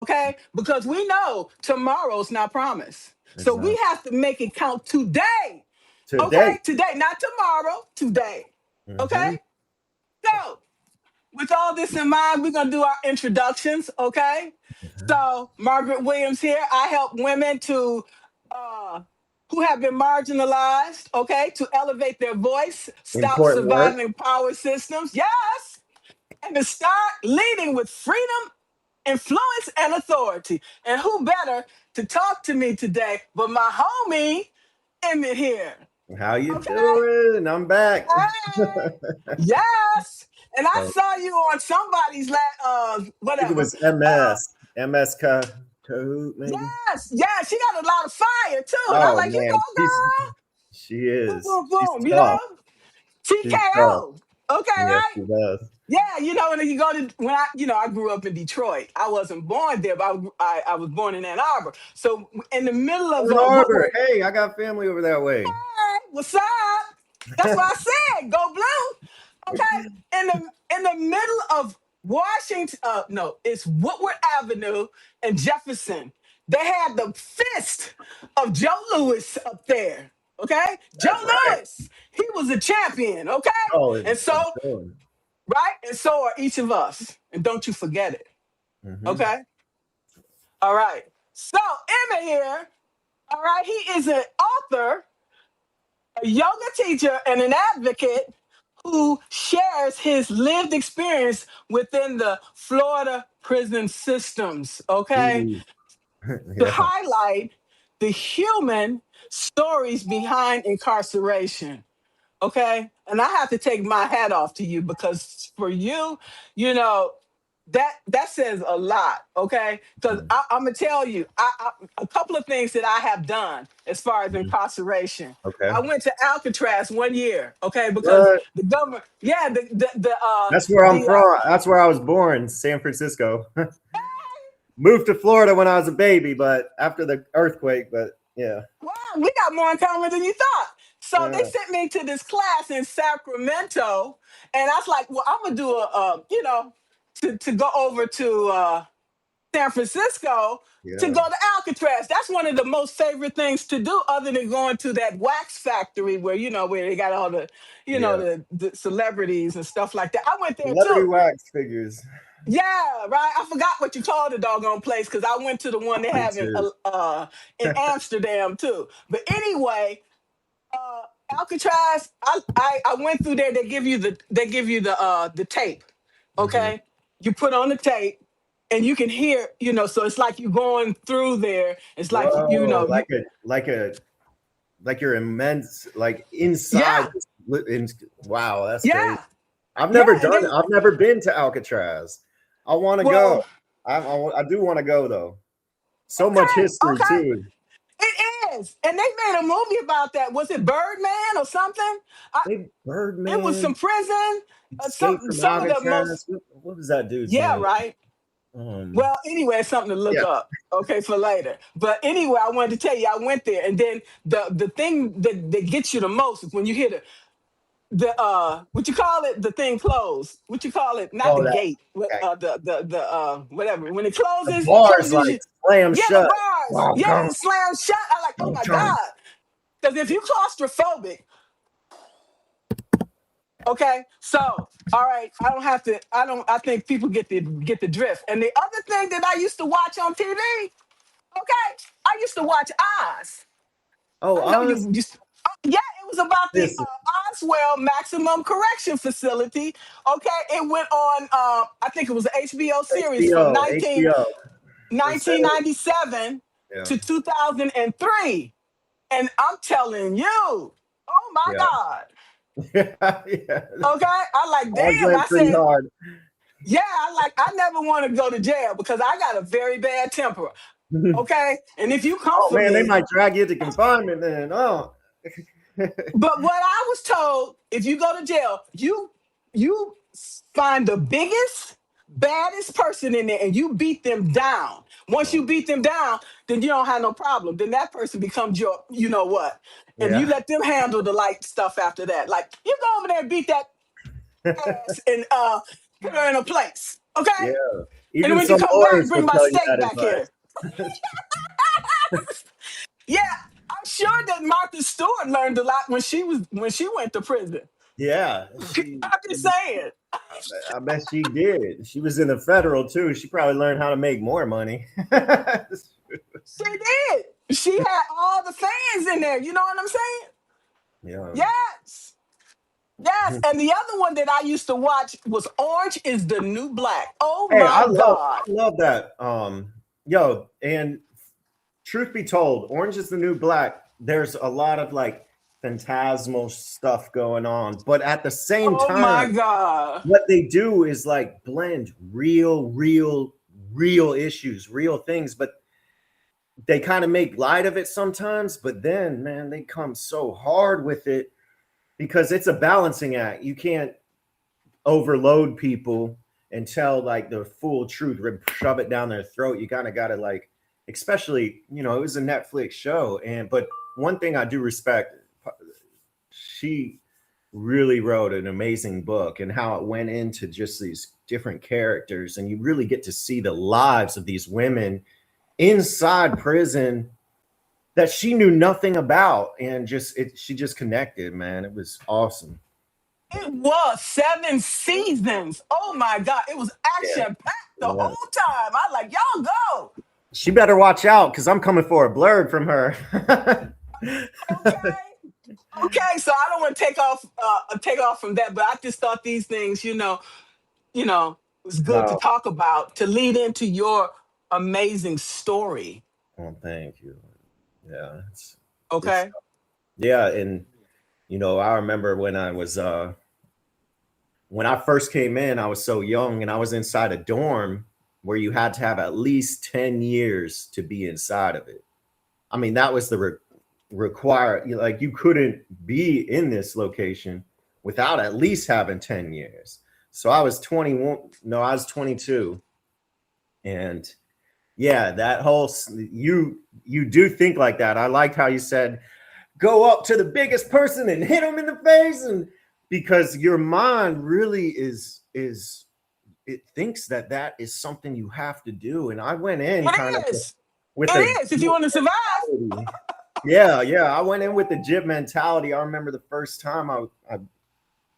okay? Because we know tomorrow's not promised. So we Exactly. have to make it count today, okay? Today. Today, not tomorrow, today, Hmm. okay? So, with all this in mind, we're gonna do our introductions, okay? So, Margaret Williams here. I help women to uh, who have been marginalized, okay, to elevate their voice, stop Important work. surviving power systems, yes, and to start leading with freedom, influence, and authority. And who better to talk to me today but my homie Emmett here? How you Okay, doing? I'm back. hey, yes. And I So, saw you on somebody's I think it whatever. was Uh, MS Kahoot, maybe. yes, yes, she got a lot of fire too. And I'm Oh like, you man, go, girl. she Boom, is. boom, She's boom, you know? tough. She's tough. TKO. Okay, Yes, right? she does. Yeah, when you go to I grew up in Detroit. I wasn't born there, but I was born in Ann Arbor. So in the middle of Ann what Arbor. we're Hey, I got family over that way. hey, what's up? That's what I said. Go blue. Okay. In the middle of Washington, no, it's Woodward Avenue and Jefferson. They had the fist of Joe Louis up there. Okay? Joe That's right. Louis. He was a champion. Okay? Oh, And so, I'm sure. right? And so are each of us. And don't you forget it. Hmm. Okay? All right. So Emma here, all right, he is an author, a yoga teacher, and an advocate who shares his lived experience within the Florida prison systems, okay, Ooh. to Yeah. highlight the human stories behind incarceration, okay? And I have to take my hat off to you because for you, you know, that says a lot, okay? Because I'm gonna tell you, a couple of things that I have done as far as Mhm. incarceration. Okay. I went to Alcatraz 1 year, okay, because What? the government, yeah, That's where I'm the from. That's where I was born, San Francisco. Moved to Florida when I was a baby, but after the earthquake. But yeah, wow, we got more in common than you thought. So they yeah. sent me to this class in Sacramento, and I was like, well, I'm gonna do to go over to San Francisco to Yeah. go to Alcatraz. That's one of the most favorite things to do, other than going to that wax factory where where they got all the Yeah. the celebrities and stuff like that. I went there Celebrity too. wax figures. Yeah, right. I forgot what you called the doggone place because I went to the one they Me have too. in Amsterdam too. But anyway, uh, Alcatraz, I went through there. They give you the tape. Hmm. Okay, you put on the tape, and you can hear. So it's like you going through there. It's like Whoa, you. like you're immense, like inside. Yeah, Wow, that's crazy. yeah, yeah. And then I've never been to Alcatraz. I want to go. well, I do want to go though. So much okay, history okay. too. It is, and they made a movie about that. Was it Birdman or something? I, They it was some Birdman prison. escaped Some from some of the Alcatraz. most. What was that dude's Yeah, name? right. Um, Well, anyway, it's something to look yeah. up, okay, for later. But anyway, I wanted to tell you, I went there, and then the thing that gets you the most is when you hear the what you call it, the thing close. What you call it? Not the Oh, that gate. okay. The whatever. When The it bars closes. like slam Yeah, the shut. bars. Yeah, Welcome, it slams shut. I like, oh my welcome. god. Because if you claustrophobic, okay, so all right, I don't have to. I don't. I think people get the drift. And the other thing that I used to watch on TV. Okay, I used to watch Oz. Oh, I know Oz. you used. Yeah, it was about the Listen, Oswell Maximum Correction Facility. Okay, it went on. I think it was an HBO series from HBO, HBO. They said nineteen it. ninety seven Yeah, to 2003, and I'm telling you, oh my yeah, God. yeah. Okay, I like Oz damn. went I pretty said, hard. yeah, I never want to go to jail because I got a very bad temper. Okay, and if you come Oh for man, they me. might drag you to confinement then. Oh, But what I was told, if you go to jail, you find the biggest, baddest person in there and you beat them down. Once oh, you beat them down, then you don't have no problem. Then that person becomes your, you know what, and you yeah, let them handle the light stuff after that. Like you go over there and beat that ass and put her in a place. Okay? yeah. And Even when you some come back, lawyers bring will my tell you steak that back here. advice. Yeah, I'm sure that Martha Stewart learned a lot when she went to prison. Yeah, I'm just saying. I bet she did. She was in the federal too. She probably learned how to make more money. She did. She had all the fans in there. You know what I'm saying? Yeah. Yes. Yes. And the other one that I used to watch was Orange is the New Black. Oh Hey, my God. I love that. Yo, and truth be told, Orange is the New Black. There's a lot of like phantasmal stuff going on, but at the same Oh my time, God. what they do is like blend real issues, real things, but they kind of make light of it sometimes. But then, man, they come so hard with it because it's a balancing act. You can't overload people and tell like the full truth, shove it down their throat. You kind of got to like, especially, you know, it was a Netflix show. But one thing I do respect, she really wrote an amazing book and how it went into just these different characters. And you really get to see the lives of these women inside prison that she knew nothing about. And she just connected, man. It was awesome. It was 7 seasons. Oh my God. It was Yeah. action packed the Yeah. whole time. I like, y'all go. She better watch out because I'm coming for a blurb from her. Okay. Okay. So I don't want to take off from that, but I just thought these things, was good to No, talk about to lead into your amazing story. well, thank you. Yeah, it's Okay. yeah, and I remember when I first came in, I was so young, and I was inside a dorm where you had to have at least 10 years to be inside of it. I mean, that was the require like you couldn't be in this location without at least having 10 years. So I was 21, no, I was 22. And yeah, that whole you do think like that. I liked how you said go up to the biggest person and hit them in the face, and because your mind really is it thinks that is something you have to do. And I went in kind of It is. with a It is. If you want to survive. yeah, I went in with the jib mentality. I remember the first time I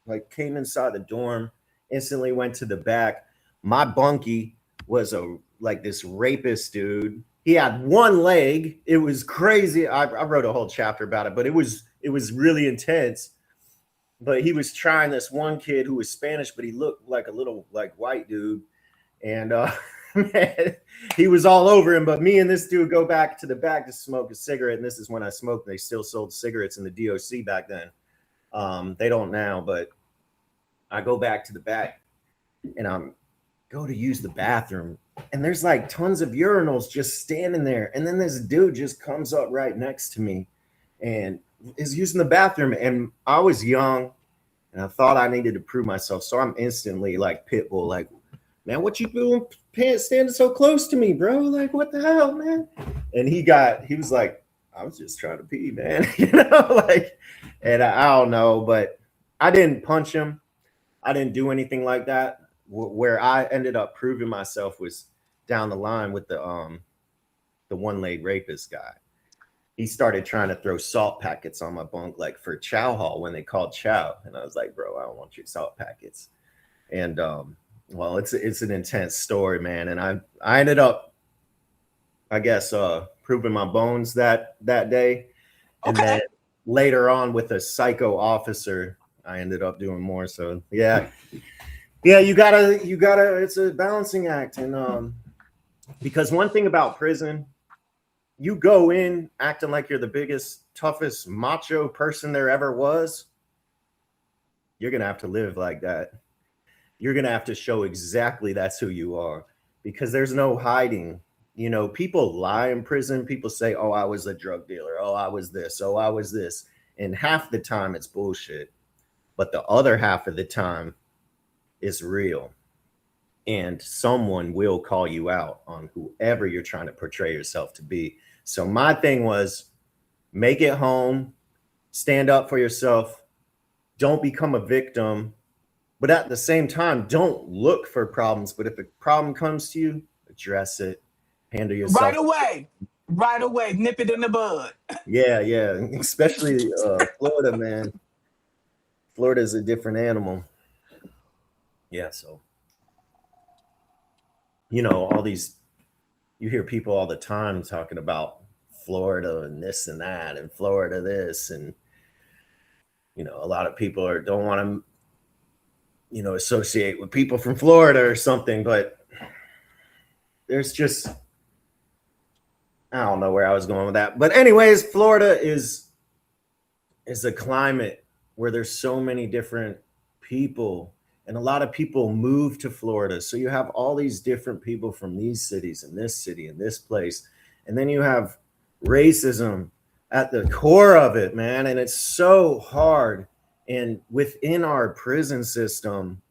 like came inside the dorm, instantly went to the back. My bunkie was like this rapist dude. He had one leg. It was crazy. I wrote a whole chapter about it, but it was really intense. But he was trying this one kid who was Spanish, but he looked like a little like white dude. And man, he was all over him. But me and this dude go back to the back to smoke a cigarette. And this is when I smoked. They still sold cigarettes in the DOC back then. They don't now, but I go back to the back and I'm go to use the bathroom. And there's like tons of urinals just standing there. And then this dude just comes up right next to me and is using the bathroom. And I was young and I thought I needed to prove myself. So I'm instantly like Pitbull, like, man, what you doing standing so close to me, bro? Like, what the hell, man? And he was like, I was just trying to pee, man. Like, and I don't know, but I didn't punch him. I didn't do anything like that. Where I ended up proving myself was down the line with the one-leg rapist guy. He started trying to throw salt packets on my bunk, like for chow hall when they called chow. And I was like, bro, I don't want your salt packets. And well, it's an intense story, man. And I ended up, I guess, proving my bones that day. And Okay. then later on with a psycho officer, I ended up doing more. So yeah, you gotta, it's a balancing act. And because one thing about prison, you go in acting like you're the biggest, toughest macho person there ever was, you're going to have to live like that. You're going to have to show exactly that's who you are, because there's no hiding. People lie in prison. People say, oh, I was a drug dealer. Oh, I was this. Oh, I was this. And half the time it's bullshit. But the other half of the time is real. And someone will call you out on whoever you're trying to portray yourself to be. So my thing was make it home, stand up for yourself, don't become a victim, But at the same time, don't look for problems. But if a problem comes to you, address it, handle Right yourself. away. Right away. Nip it in the bud. Yeah, yeah. Especially Florida, man. Florida is a different animal. Yeah, so all these, you hear people all the time talking about Florida and this and that, and Florida this, and a lot of people don't want to associate with people from Florida or something, but there's just, I don't know where I was going with that. But anyways, Florida is a climate where there's so many different people, and a lot of people move to Florida. So you have all these different people from these cities and this city and this place. And then you have racism at the core of it, man. And it's so hard. And within our prison system,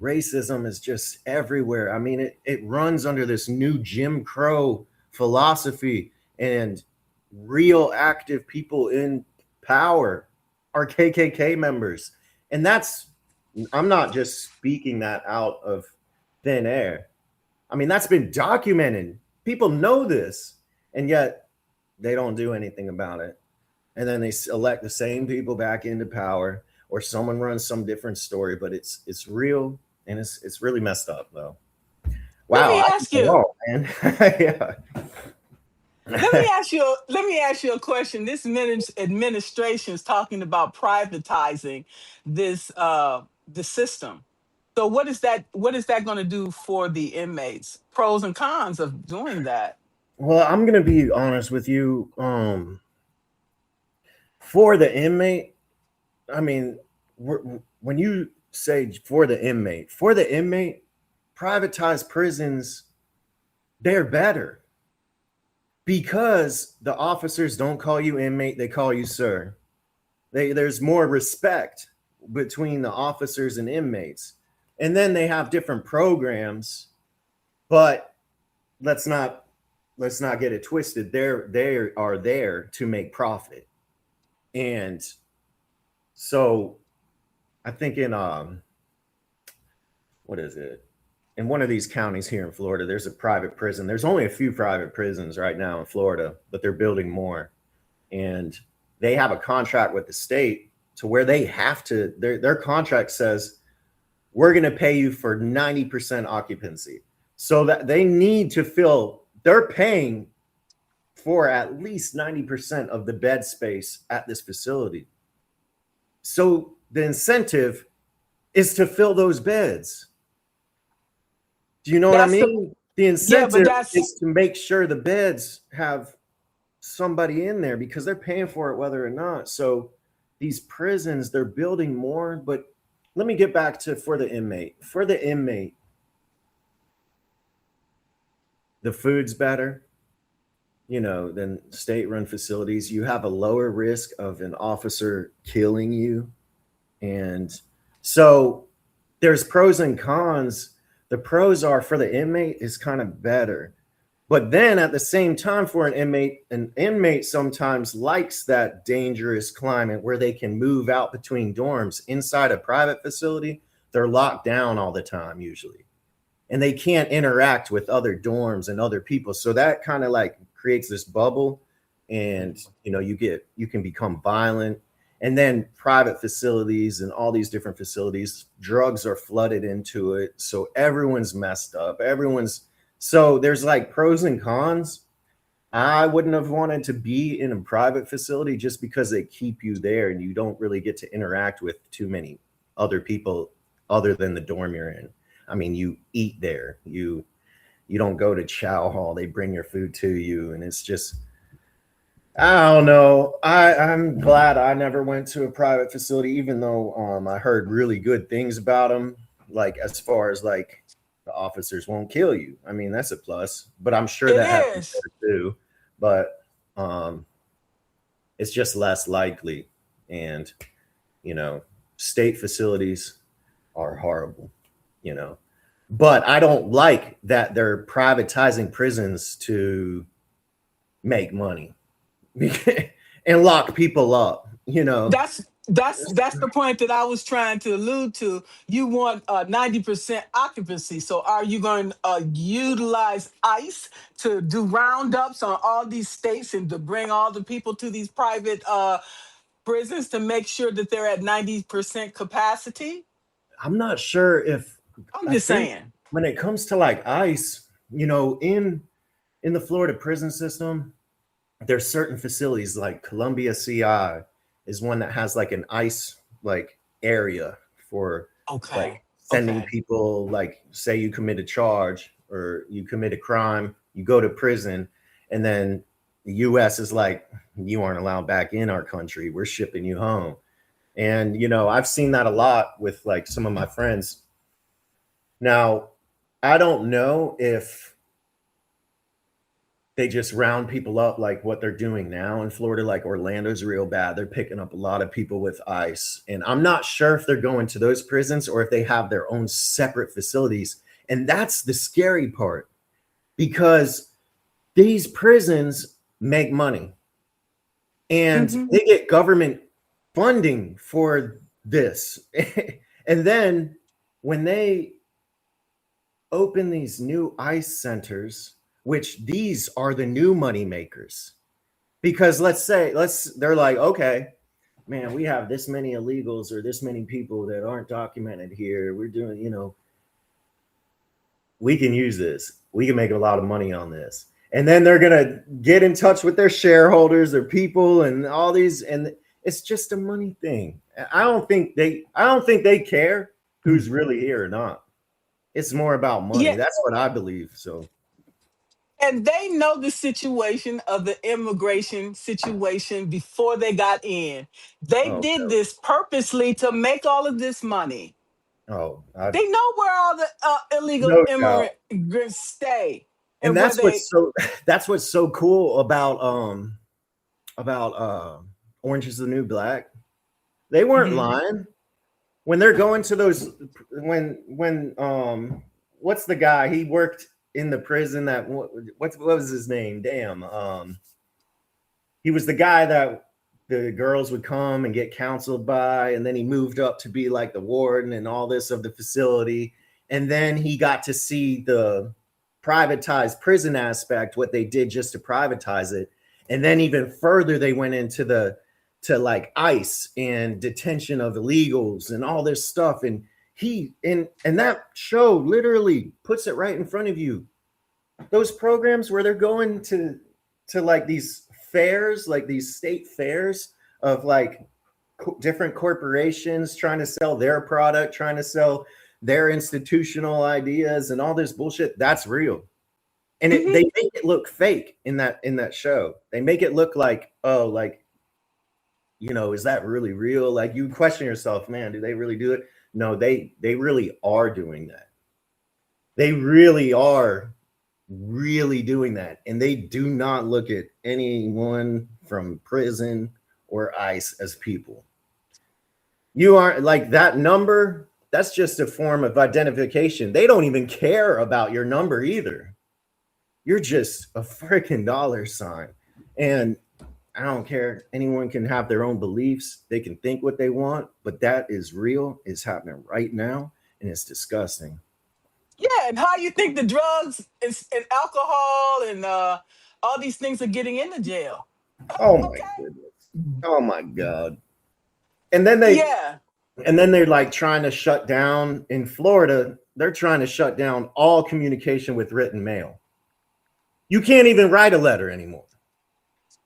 racism is just everywhere. I mean, it runs under this new Jim Crow philosophy, and real active people in power are KKK members. And I'm not just speaking that out of thin air. I mean, that's been documented. People know this, and yet they don't do anything about it. And then they elect the same people back into power, or someone runs some different story, but it's real, and it's really messed up, though. Let me Wow, ask you. man. Yeah. Let me ask you a question. This administration is talking about privatizing the system. So what is that going to do for the inmates? Pros and cons of doing that. Well, I'm gonna be honest with you. For the inmate, I mean, when you say for the inmate, privatized prisons, they're better because the officers don't call you inmate, they call you sir. There's more respect between the officers and inmates. And then they have different programs, but let's not get it twisted. They are there to make profit. And so I think in what is it? In one of these counties here in Florida, there's a private prison. There's only a few private prisons right now in Florida, but they're building more. And they have a contract with the state to where they have to, their contract says, we're going to pay you for 90% occupancy. So that they need to they're paying for at least 90% of the bed space at this facility. So the incentive is to fill those beds. Do you know what I mean? The incentive is to make sure the beds have somebody in there because they're paying for it whether or not. So these prisons, they're building more. But let me get back to for the inmate. For the inmate, the food's better, than state-run facilities. You have a lower risk of an officer killing you. And so there's pros and cons. The pros are for the inmate is kind of better. But then at the same time for an inmate sometimes likes that dangerous climate where they can move out between dorms. Inside a private facility, they're locked down all the time usually. And they can't interact with other dorms and other people. So that kind of like creates this bubble, and you can become violent. And then private facilities and all these different facilities, drugs are flooded into it. So everyone's messed up. So there's like pros and cons. I wouldn't have wanted to be in a private facility just because they keep you there and you don't really get to interact with too many other people other than the dorm you're in. I mean, you eat there. You don't go to chow hall. They bring your food to you. And it's just, I don't know. I'm glad I never went to a private facility, even though I heard really good things about them. Like as far as like the officers won't kill you. I mean, that's a plus. But I'm sure that happens there too. But it's just less likely. And state facilities are horrible. But I don't like that they're privatizing prisons to make money and lock people up. That's the point that I was trying to allude to. You want 90% occupancy. So are you going to utilize ICE to do roundups on all these states and to bring all the people to these private prisons to make sure that they're at 90% capacity? I'm not sure if I'm I just think saying. when it comes to like ICE, in the Florida prison system, there's certain facilities like Columbia CI is one that has like an ICE like area for like Okay. sending Okay. people, like say you commit a charge or you commit a crime, you go to prison, and then the US is like, you aren't allowed back in our country. We're shipping you home. And I've seen that a lot with like some of my friends. Now, I don't know if they just round people up like what they're doing now in Florida. Like Orlando's real bad. They're picking up a lot of people with ICE. And I'm not sure if they're going to those prisons or if they have their own separate facilities. And that's the scary part, because these prisons make money and Hmm. they get government funding for this. And then when they open these new ICE centers, which these are the new money makers. Because they're like, okay, man, we have this many illegals or this many people that aren't documented here. We're doing, we can use this. We can make a lot of money on this. And then they're gonna get in touch with their shareholders, their people, and all these, and it's just a money thing. I don't think they care who's really here or not. It's more about money. Yeah. That's what I believe. So, And they know the situation of the immigration situation before they got in. They oh did no, this purposely to make all of this money. I They know where all the illegal no doubt. immigrants stay And and where they. that's what's so cool about Orange is the New Black. They weren't Mhm. lying when they're going to those when what's the guy, he worked in the prison that what was his name? Damn. He was the guy that the girls would come and get counseled by, and then he moved up to be like the warden and all this of the facility. And then he got to see the privatized prison aspect, what they did just to privatize it. And then even further, they went into to like ICE and detention of illegals and all this stuff. And and that show literally puts it right in front of you. Those programs where they're going to like these fairs, like these state fairs of like different corporations trying to sell their product, trying to sell their institutional ideas and all this bullshit. That's real. And Mhm. they make it look fake in that show. They make it look like, oh, like, is that really real? Like you question yourself, man, do they really do it? No, they really are doing that. They really are really doing that. And they do not look at anyone from prison or ICE as people. You aren't like that number. That's just a form of identification. They don't even care about your number either. You're just a freaking dollar sign. And I don't care. Anyone can have their own beliefs. They can think what they want, but that is real. It's happening right now. And it's disgusting. Yeah, and how you think the drugs and alcohol and all these things are getting into jail? Oh my Okay. goodness. Oh my God. And then Yeah. they're like trying to shut down in Florida. They're trying to shut down all communication with written mail. You can't even write a letter anymore.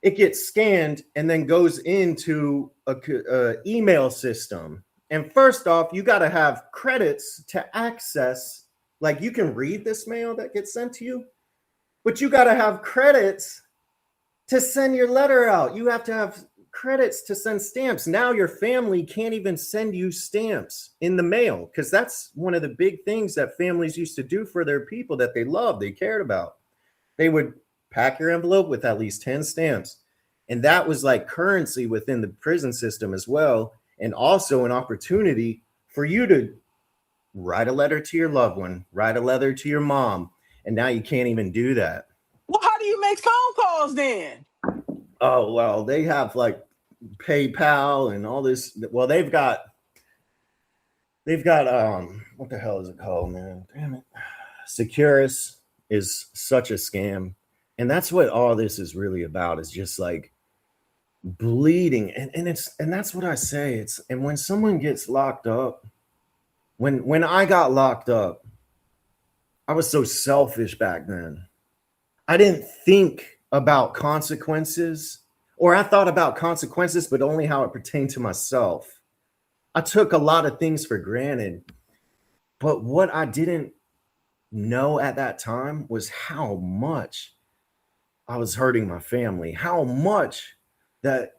It gets scanned and then goes into a email system. And first off, you got to have credits to access. Like you can read this mail that gets sent to you, but you got to have credits to send your letter out. You have to have credits to send stamps. Now your family can't even send you stamps in the mail, because that's one of the big things that families used to do for their people that they loved, they cared about. They would pack your envelope with at least 10 stamps. And that was like currency within the prison system as well. And also an opportunity for you to write a letter to your loved one, write a letter to your mom. And now you can't even do that. Well, how do you make phone calls then? Oh, well, they have like PayPal and all this. Well, they've got what the hell is it called, man? Damn it. Securus is such a scam. And that's what all this is really about, is just like bleeding. And that's what I say. It's, and when someone gets locked up, when I got locked up, I was so selfish back then. I didn't think about consequences, or I thought about consequences, but only how it pertained to myself. I took a lot of things for granted, but what I didn't know at that time was how much I was hurting my family, how much that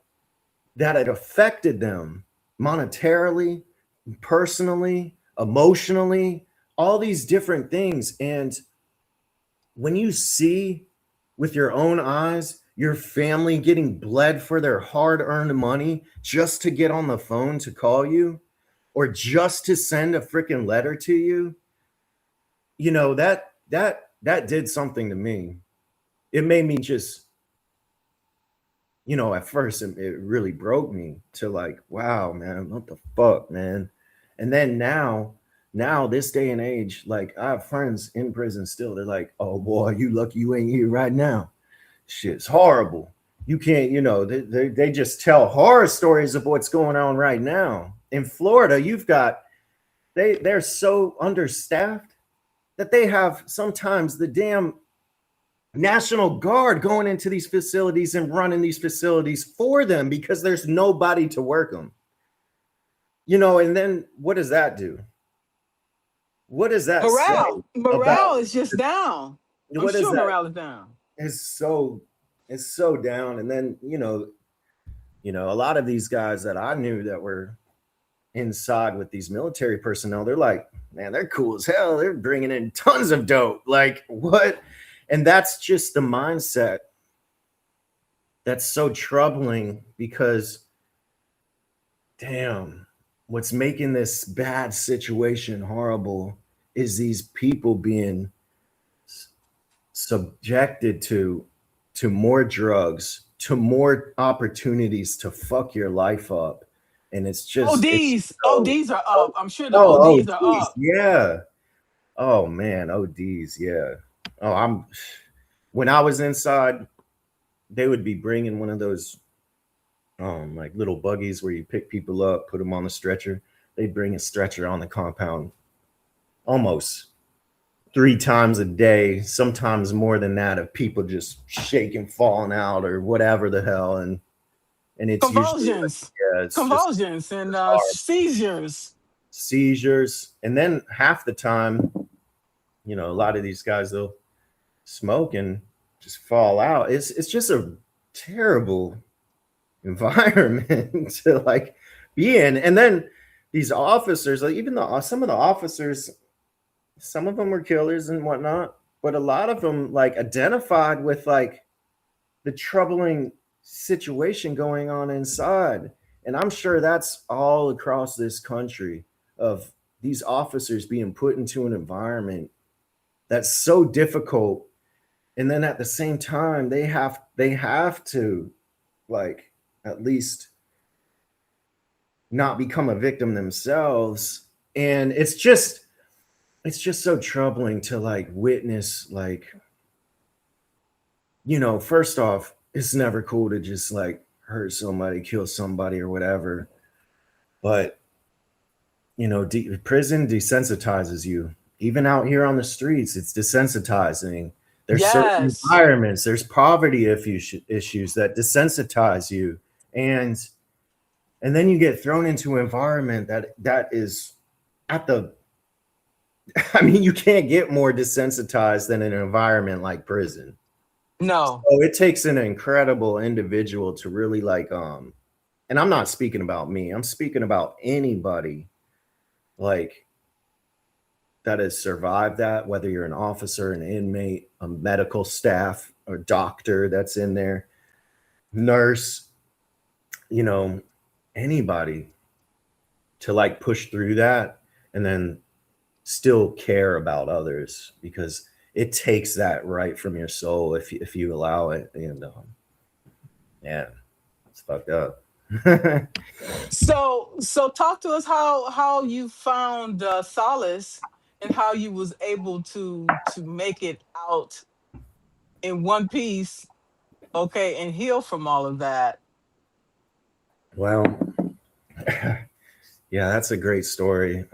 it affected them monetarily, personally, emotionally, all these different things. And when you see with your own eyes your family getting bled for their hard-earned money just to get on the phone to call you, or just to send a freaking letter to you, you know, that did something to me. It made me just, you know, at first it really broke me to like, wow, man, what the fuck, man. And then now this day and age, like I have friends in prison still. They're like, oh boy, you lucky you ain't here right now. Shit's horrible. You can't, you know, they just tell horror stories of what's going on right now. In Florida, you've got, they're so understaffed that they have sometimes the damn National Guard going into these facilities and running these facilities for them because there's nobody to work them. You know, and then what does that do? What does that say Morale about, is just down. I'm what is sure that? morale is down. It's so down. And then, you know, a lot of these guys that I knew that were inside with these military personnel, they're like, man, they're cool as hell. They're bringing in tons of dope. Like what? And that's just the mindset that's so troubling, because damn, what's making this bad situation horrible is these people being subjected to more drugs, to more opportunities to fuck your life up. And it's just, ODs are up. I'm sure the ODs are geez, up. yeah. Oh man, ODs, yeah. When I was inside, they would be bringing one of those like little buggies where you pick people up, put them on the stretcher. They'd bring a stretcher on the compound almost 3 times a day, sometimes more than that, of people just shaking, falling out, or whatever the hell. And it's usually like, yeah, it's Convulsions just and seizures. And then half the time, you know, a lot of these guys, they'll smoke and just fall out. It's just a terrible environment to like be in. And then these officers, like even some of the officers, some of them were killers and whatnot, but a lot of them like identified with like the troubling situation going on inside. And I'm sure that's all across this country, of these officers being put into an environment that's so difficult. And then at the same time, they have to like at least not become a victim themselves. And it's just so troubling to like witness, like, you know, first off, it's never cool to just like hurt somebody, kill somebody or whatever. But, you know, prison desensitizes you. Even out here on the streets, it's desensitizing. There's certain environments, there's poverty issues that desensitize you. And then you get thrown into an environment that is at the, I mean, you can't get more desensitized than an environment like prison. No. So it takes an incredible individual to really like, and I'm not speaking about me, I'm speaking about anybody like that has survived that, whether you're an officer, an inmate, a medical staff, or doctor that's in there, nurse, you know, anybody, to like push through that and then still care about others, because it takes that right from your soul if you allow it. And yeah, it's fucked up. So talk to us how you found solace and how you was able to make it out in one piece, okay, and heal from all of that. Well, yeah, that's a great story.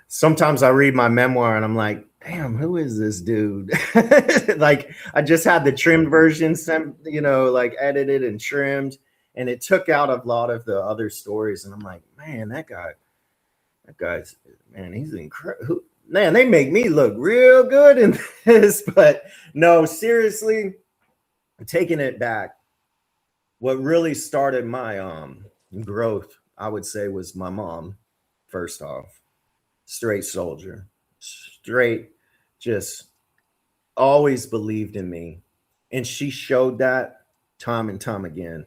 Sometimes I read my memoir and I'm like, damn, who is this dude? Like, I just had the trimmed version, like edited and trimmed, and it took out a lot of the other stories. And I'm like, man, that guy's, man, he's incredible. Man, they make me look real good in this. But no, seriously, taking it back, what really started my growth, I would say, was my mom. First off, straight soldier, straight, just always believed in me, and she showed that time and time again.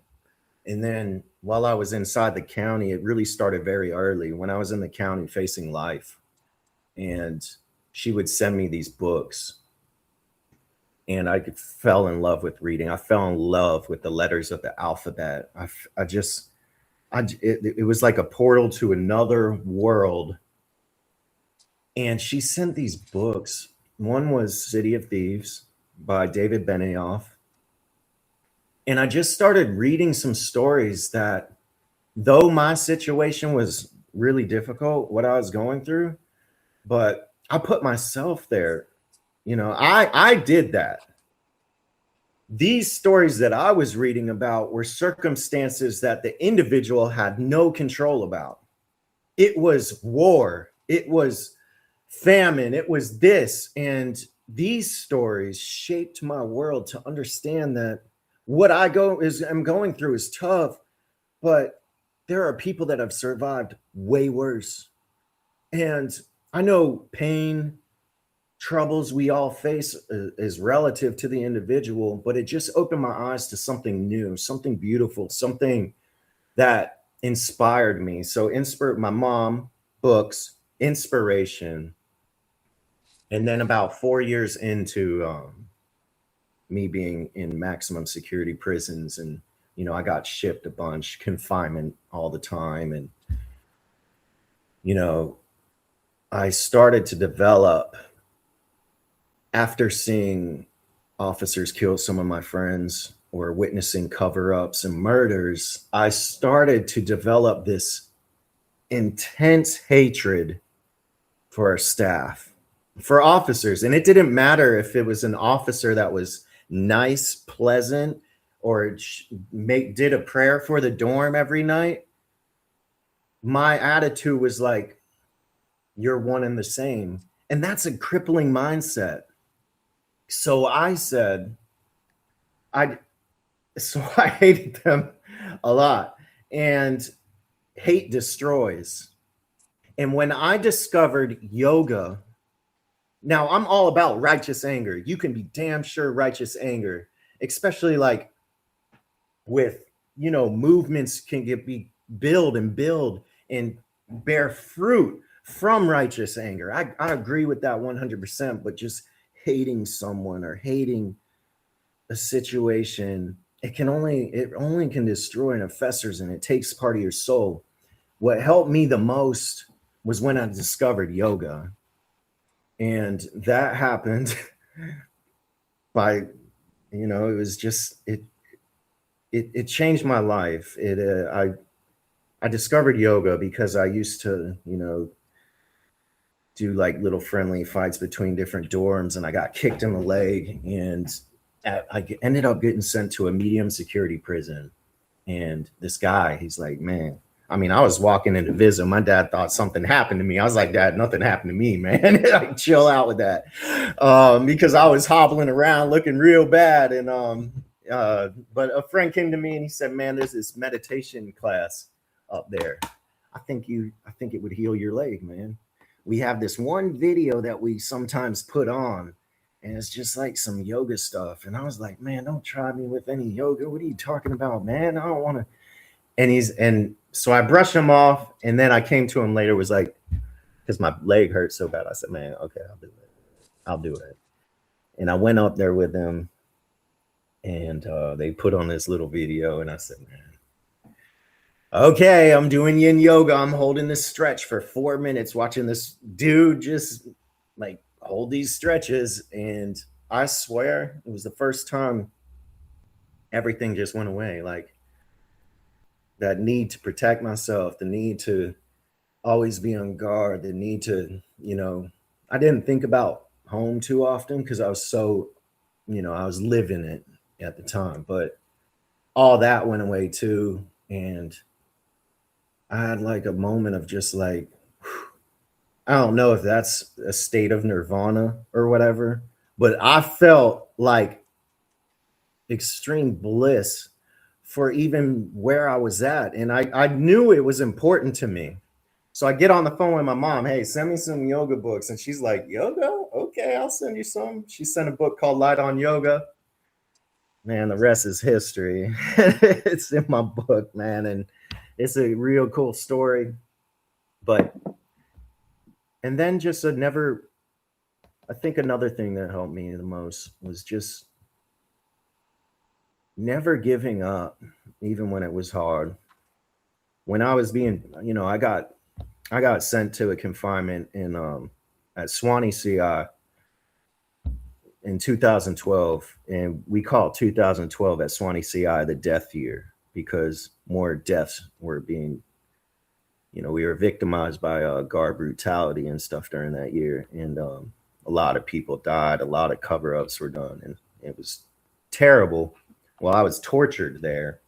And then while I was inside the county, it really started very early when I was in the county facing life, and she would send me these books, and I fell in love with reading. I fell in love with the letters of the alphabet. It was like a portal to another world. And she sent these books. One was City of Thieves by David Benioff. And I just started reading some stories that, though my situation was really difficult, what I was going through, but I put myself there. I did that. These stories that I was reading about were circumstances that the individual had no control about. It was war. It was famine. It was this. And these stories shaped my world to understand that what I'm going through is tough, but there are people that have survived way worse. And I know pain, troubles we all face is relative to the individual, but it just opened my eyes to something new, something beautiful, something that inspired me. So my mom, books, inspiration. And then about 4 years into me being in maximum security prisons, and I got shipped a bunch, confinement all the time, and I started to develop, after seeing officers kill some of my friends or witnessing cover-ups and murders, I started to develop this intense hatred for our staff, for officers. And it didn't matter if it was an officer that was nice, pleasant, or did a prayer for the dorm every night. My attitude was like, you're one and the same. And that's a crippling mindset. So I said, I hated them a lot. And hate destroys. And when I discovered yoga, now I'm all about righteous anger. You can be damn sure righteous anger, especially like with, movements can build and bear fruit from righteous anger. I agree with that 100%, but just hating someone or hating a situation, it only can destroy and it festers, and it takes part of your soul. What helped me the most was when I discovered yoga. And that happened by, it was just, it changed my life. I discovered yoga because I used to, do like little friendly fights between different dorms, and I got kicked in the leg, and I ended up getting sent to a medium security prison. And this guy, he's like, man, I mean, I was walking in to visit. My dad thought something happened to me. I was like, Dad, nothing happened to me, man. Like, chill out with that. Because I was hobbling around looking real bad. And but a friend came to me and he said, man, there's this meditation class up there. I think it would heal your leg, man. We have this one video that we sometimes put on, and it's just like some yoga stuff. And I was like, man, don't try me with any yoga. What are you talking about, man? I don't want to. And so I brushed him off, and then I came to him later, was like, because my leg hurt so bad. I said, man, okay, I'll do it. And I went up there with them, and they put on this little video, and I said, man, Okay, I'm doing yin yoga. I'm holding this stretch for 4 minutes, watching this dude just like hold these stretches. And I swear it was the first time everything just went away. Like that need to protect myself, the need to always be on guard, the need to, I didn't think about home too often because I was so, I was living it at the time. But all that went away too. And I had like a moment of just like, I don't know if that's a state of nirvana or whatever, but I felt like extreme bliss for even where I was at. And I knew it was important to me. So I get on the phone with my mom. Hey, send me some yoga books. And she's like, yoga? Okay, I'll send you some. She sent a book called Light on Yoga. Man, the rest is history. It's in my book, man. And it's a real cool story. But, and then just I think another thing that helped me the most was just never giving up, even when it was hard. When I was being, I got sent to a confinement in at Swanee CI in 2012, and we call 2012 at Swanee CI the death year because more deaths were being, we were victimized by guard brutality and stuff during that year, and a lot of people died, a lot of cover-ups were done, and it was terrible. Well, I was tortured there,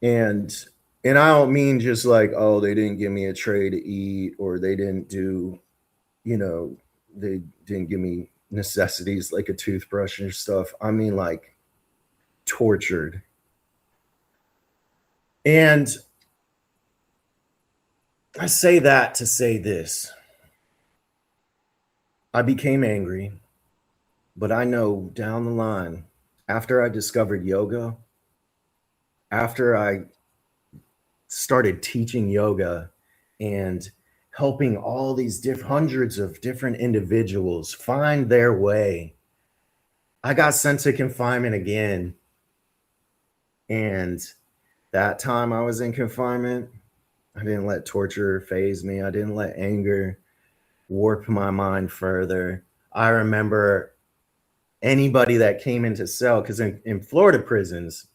and I don't mean just like, oh, they didn't give me a tray to eat, or they didn't do, they didn't give me necessities like a toothbrush and stuff. I mean like tortured. And I say that to say this. I became angry, but I know down the line, after I discovered yoga, after I started teaching yoga and helping all these hundreds of different individuals find their way, I got sent to confinement again. And that time I was in confinement, I didn't let torture faze me. I didn't let anger warp my mind further. I remember anybody that came into cell, because in Florida prisons,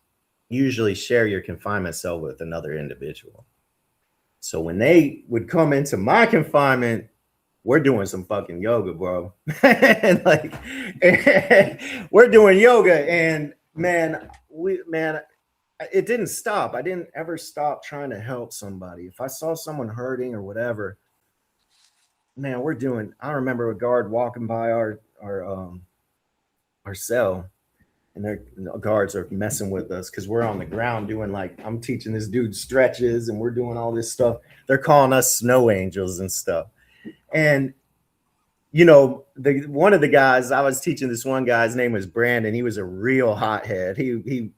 you usually share your confinement cell with another individual. So when they would come into my confinement, we're doing some fucking yoga, bro. And like, we're doing yoga, and man, it didn't stop. I didn't ever stop trying to help somebody. If I saw someone hurting or whatever, man, I remember a guard walking by our cell, and their guards are messing with us because we're on the ground doing, like, I'm teaching this dude stretches and we're doing all this stuff. They're calling us snow angels and stuff. And one of the guys I was teaching, this one guy's name was Brandon. He was a real hothead. He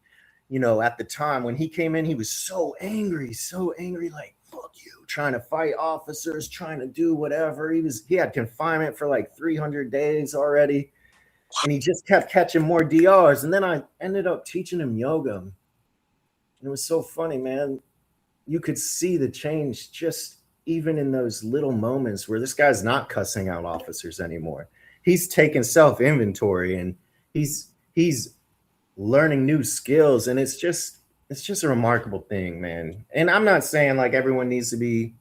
at the time when he came in, he was so angry, like, fuck you, trying to fight officers, trying to do whatever. He had confinement for like 300 days already. And he just kept catching more DRs. And then I ended up teaching him yoga. And it was so funny, man. You could see the change just even in those little moments where this guy's not cussing out officers anymore. He's taking self-inventory, and he's learning new skills. And it's just a remarkable thing, man. And I'm not saying like everyone needs to be,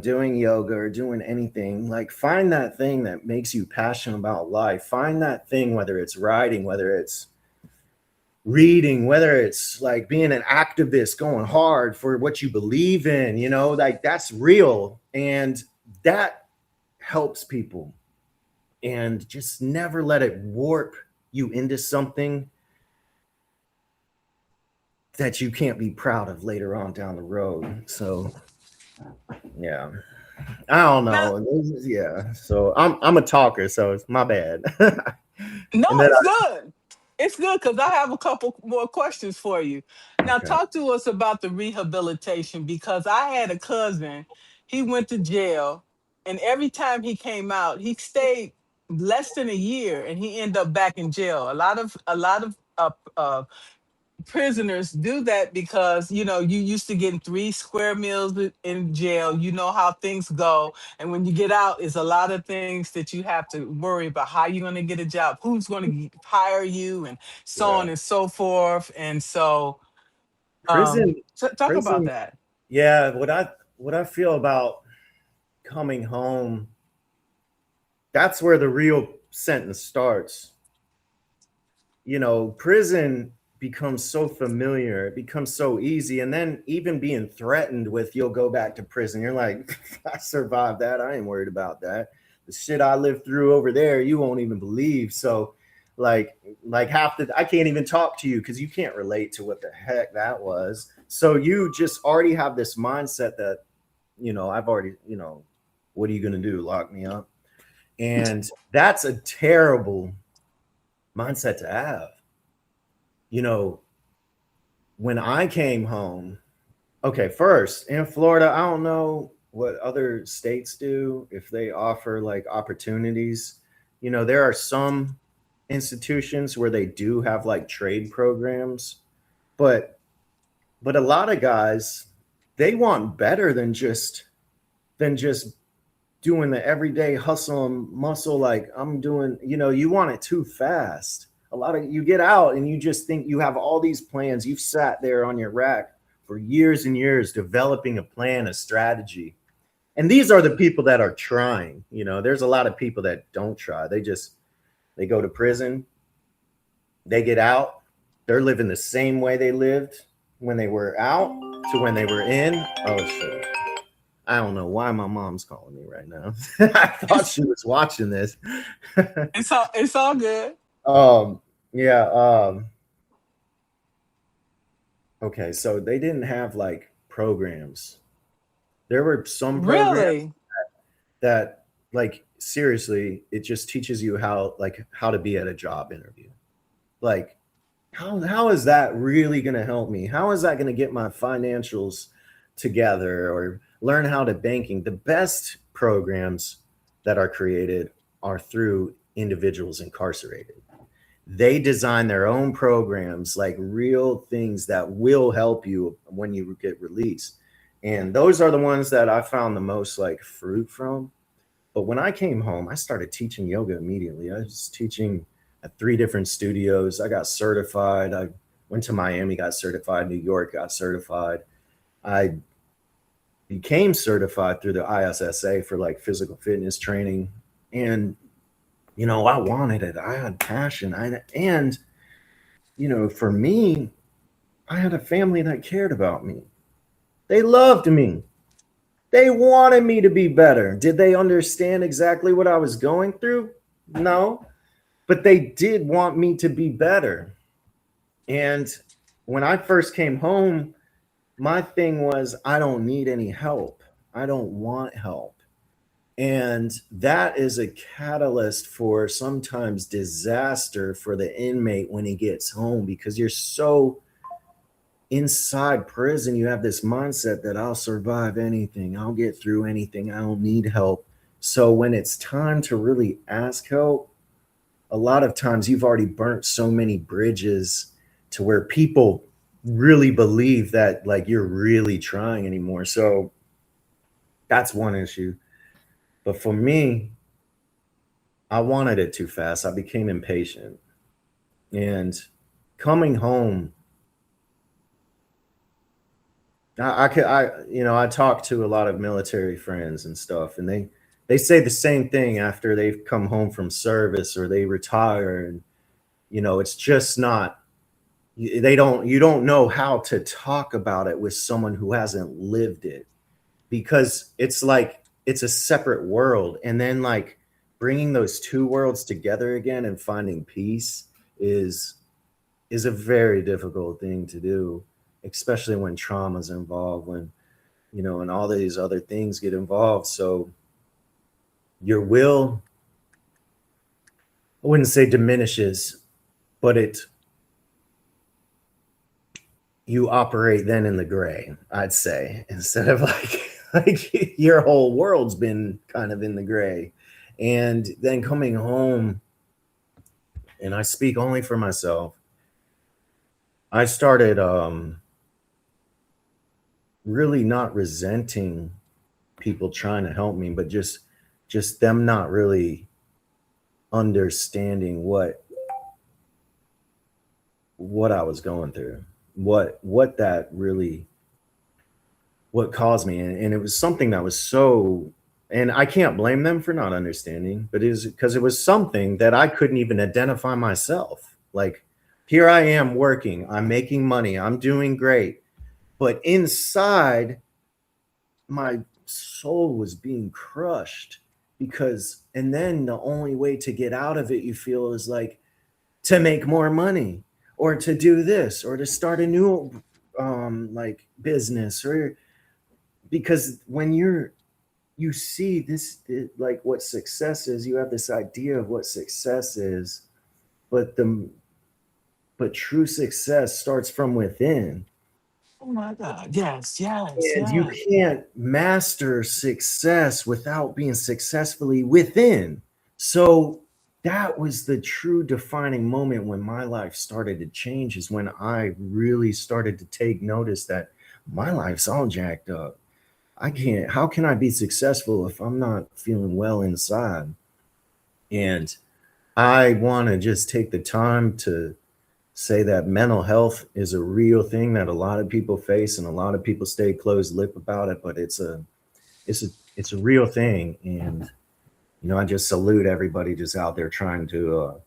doing yoga or doing anything. Like, find that thing that makes you passionate about life. Find that thing, whether it's writing, whether it's reading, whether it's like being an activist, going hard for what you believe in, like that's real. And that helps people. And just never let it warp you into something that you can't be proud of later on down the road. So yeah, I don't know. Yeah, so I'm a talker, so it's my bad. No, And then it's good. It's good because I have a couple more questions for you. Now, okay. talk to us about the rehabilitation because I had a cousin. He went to jail, and every time he came out, he stayed less than a year, and he ended up back in jail. A lot of prisoners do that because, you used to getting 3 square meals in jail. You know how things go. And when you get out, it's a lot of things that you have to worry about. How you're going to get a job, who's going to hire you, and so Yeah. on and so forth. And so, Prison, talk about prison. that. Yeah. What I feel about coming home, that's where the real sentence starts. Prison becomes so familiar, it becomes so easy. And then even being threatened with, you'll go back to prison. You're like, I survived that. I ain't worried about that. The shit I lived through over there, you won't even believe. So like I can't even talk to you because you can't relate to what the heck that was. So you just already have this mindset that, I've already, what are you going to do? Lock me up? And that's a terrible mindset to have. When I came home, okay, first in Florida, I don't know what other states do, if they offer like opportunities. There are some institutions where they do have like trade programs, but a lot of guys, they want better than just doing the everyday hustle and muscle. Like I'm doing, you want it too fast. A lot of you get out and you just think you have all these plans. You've sat there on your rack for years and years developing a plan, a strategy. And these are the people that are trying. There's a lot of people that don't try. They go to prison, they get out, they're living the same way they lived when they were out to when they were in. Oh shit. I don't know why my mom's calling me right now. I thought she was watching this. It's all good. Yeah. Okay, so they didn't have like programs. There were some programs Really? that like seriously, it just teaches you how to be at a job interview. Like how is that really going to help me? How is that going to get my financials together, or learn how to banking? The best programs that are created are through individuals incarcerated. They design their own programs, like real things that will help you when you get released. And those are the ones that I found the most like fruit from. But when I came home, I started teaching yoga immediately. I was teaching at 3 different studios. I got certified. I went to Miami, got certified. New York, got certified. I became certified through the ISSA for like physical fitness training. And, I wanted it. I had passion. And, for me, I had a family that cared about me. They loved me. They wanted me to be better. Did they understand exactly what I was going through? No, but they did want me to be better. And when I first came home, my thing was, I don't need any help. I don't want help. And that is a catalyst for sometimes disaster for the inmate when he gets home, because you're so inside prison. You have this mindset that I'll survive anything, I'll get through anything, I don't need help. So when it's time to really ask help, a lot of times you've already burnt so many bridges to where people really believe that like you're really trying anymore. So that's one issue. But for me, I wanted it too fast. I became impatient. And coming home, I talk to a lot of military friends and stuff, and they say the same thing after they've come home from service or they retire. And it's just not, you don't know how to talk about it with someone who hasn't lived it, because it's like it's a separate world. And then like bringing those two worlds together again and finding peace is a very difficult thing to do, especially when trauma's involved, when and all these other things get involved. So your will, I wouldn't say diminishes, but you operate then in the gray, I'd say, instead of like your whole world's been kind of in the gray. And then coming home, and I speak only for myself, I started really not resenting people trying to help me, but just them not really understanding what I was going through, what that really what caused me. And it was something that was so, and I can't blame them for not understanding, but it is because it was something that I couldn't even identify myself. Like, here I am working, I'm making money, I'm doing great, but inside my soul was being crushed. Because, and then the only way to get out of it, you feel, is like to make more money, or to do this, or to start a new like business, or because when you see this, like what success is, you have this idea of what success is, but true success starts from within. Oh my God. Yes, yes, And you yes. can't master success without being successfully within. So that was the true defining moment when my life started to change, is when I really started to take notice that my life's all jacked up. How can I be successful if I'm not feeling well inside? And I want to just take the time to say that mental health is a real thing that a lot of people face, and a lot of people stay closed lip about it, but it's a real thing. And I just salute everybody just out there trying to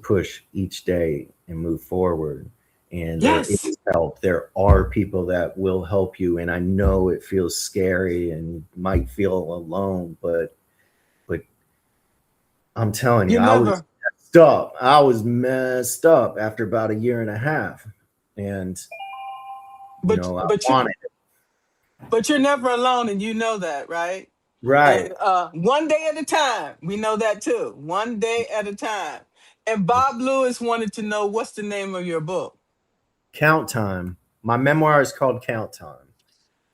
push each day and move forward. And there Yes. is help. There are people that will help you. And I know it feels scary and you might feel alone, but I'm telling you, You never, I was messed up after about a year and a half. And but I but you wanted it. but you're never alone, and you know that, right? Right. And one day at a time. We know that too. One day at a time. And Bob Lewis wanted to know, what's the name of your book? Count Time. My memoir is called Count Time.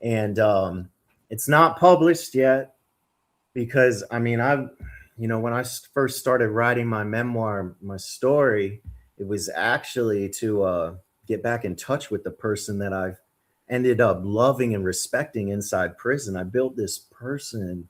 And it's not published yet, because when I first started writing my memoir, my story, it was actually to get back in touch with the person that I've ended up loving and respecting inside prison. I built this person,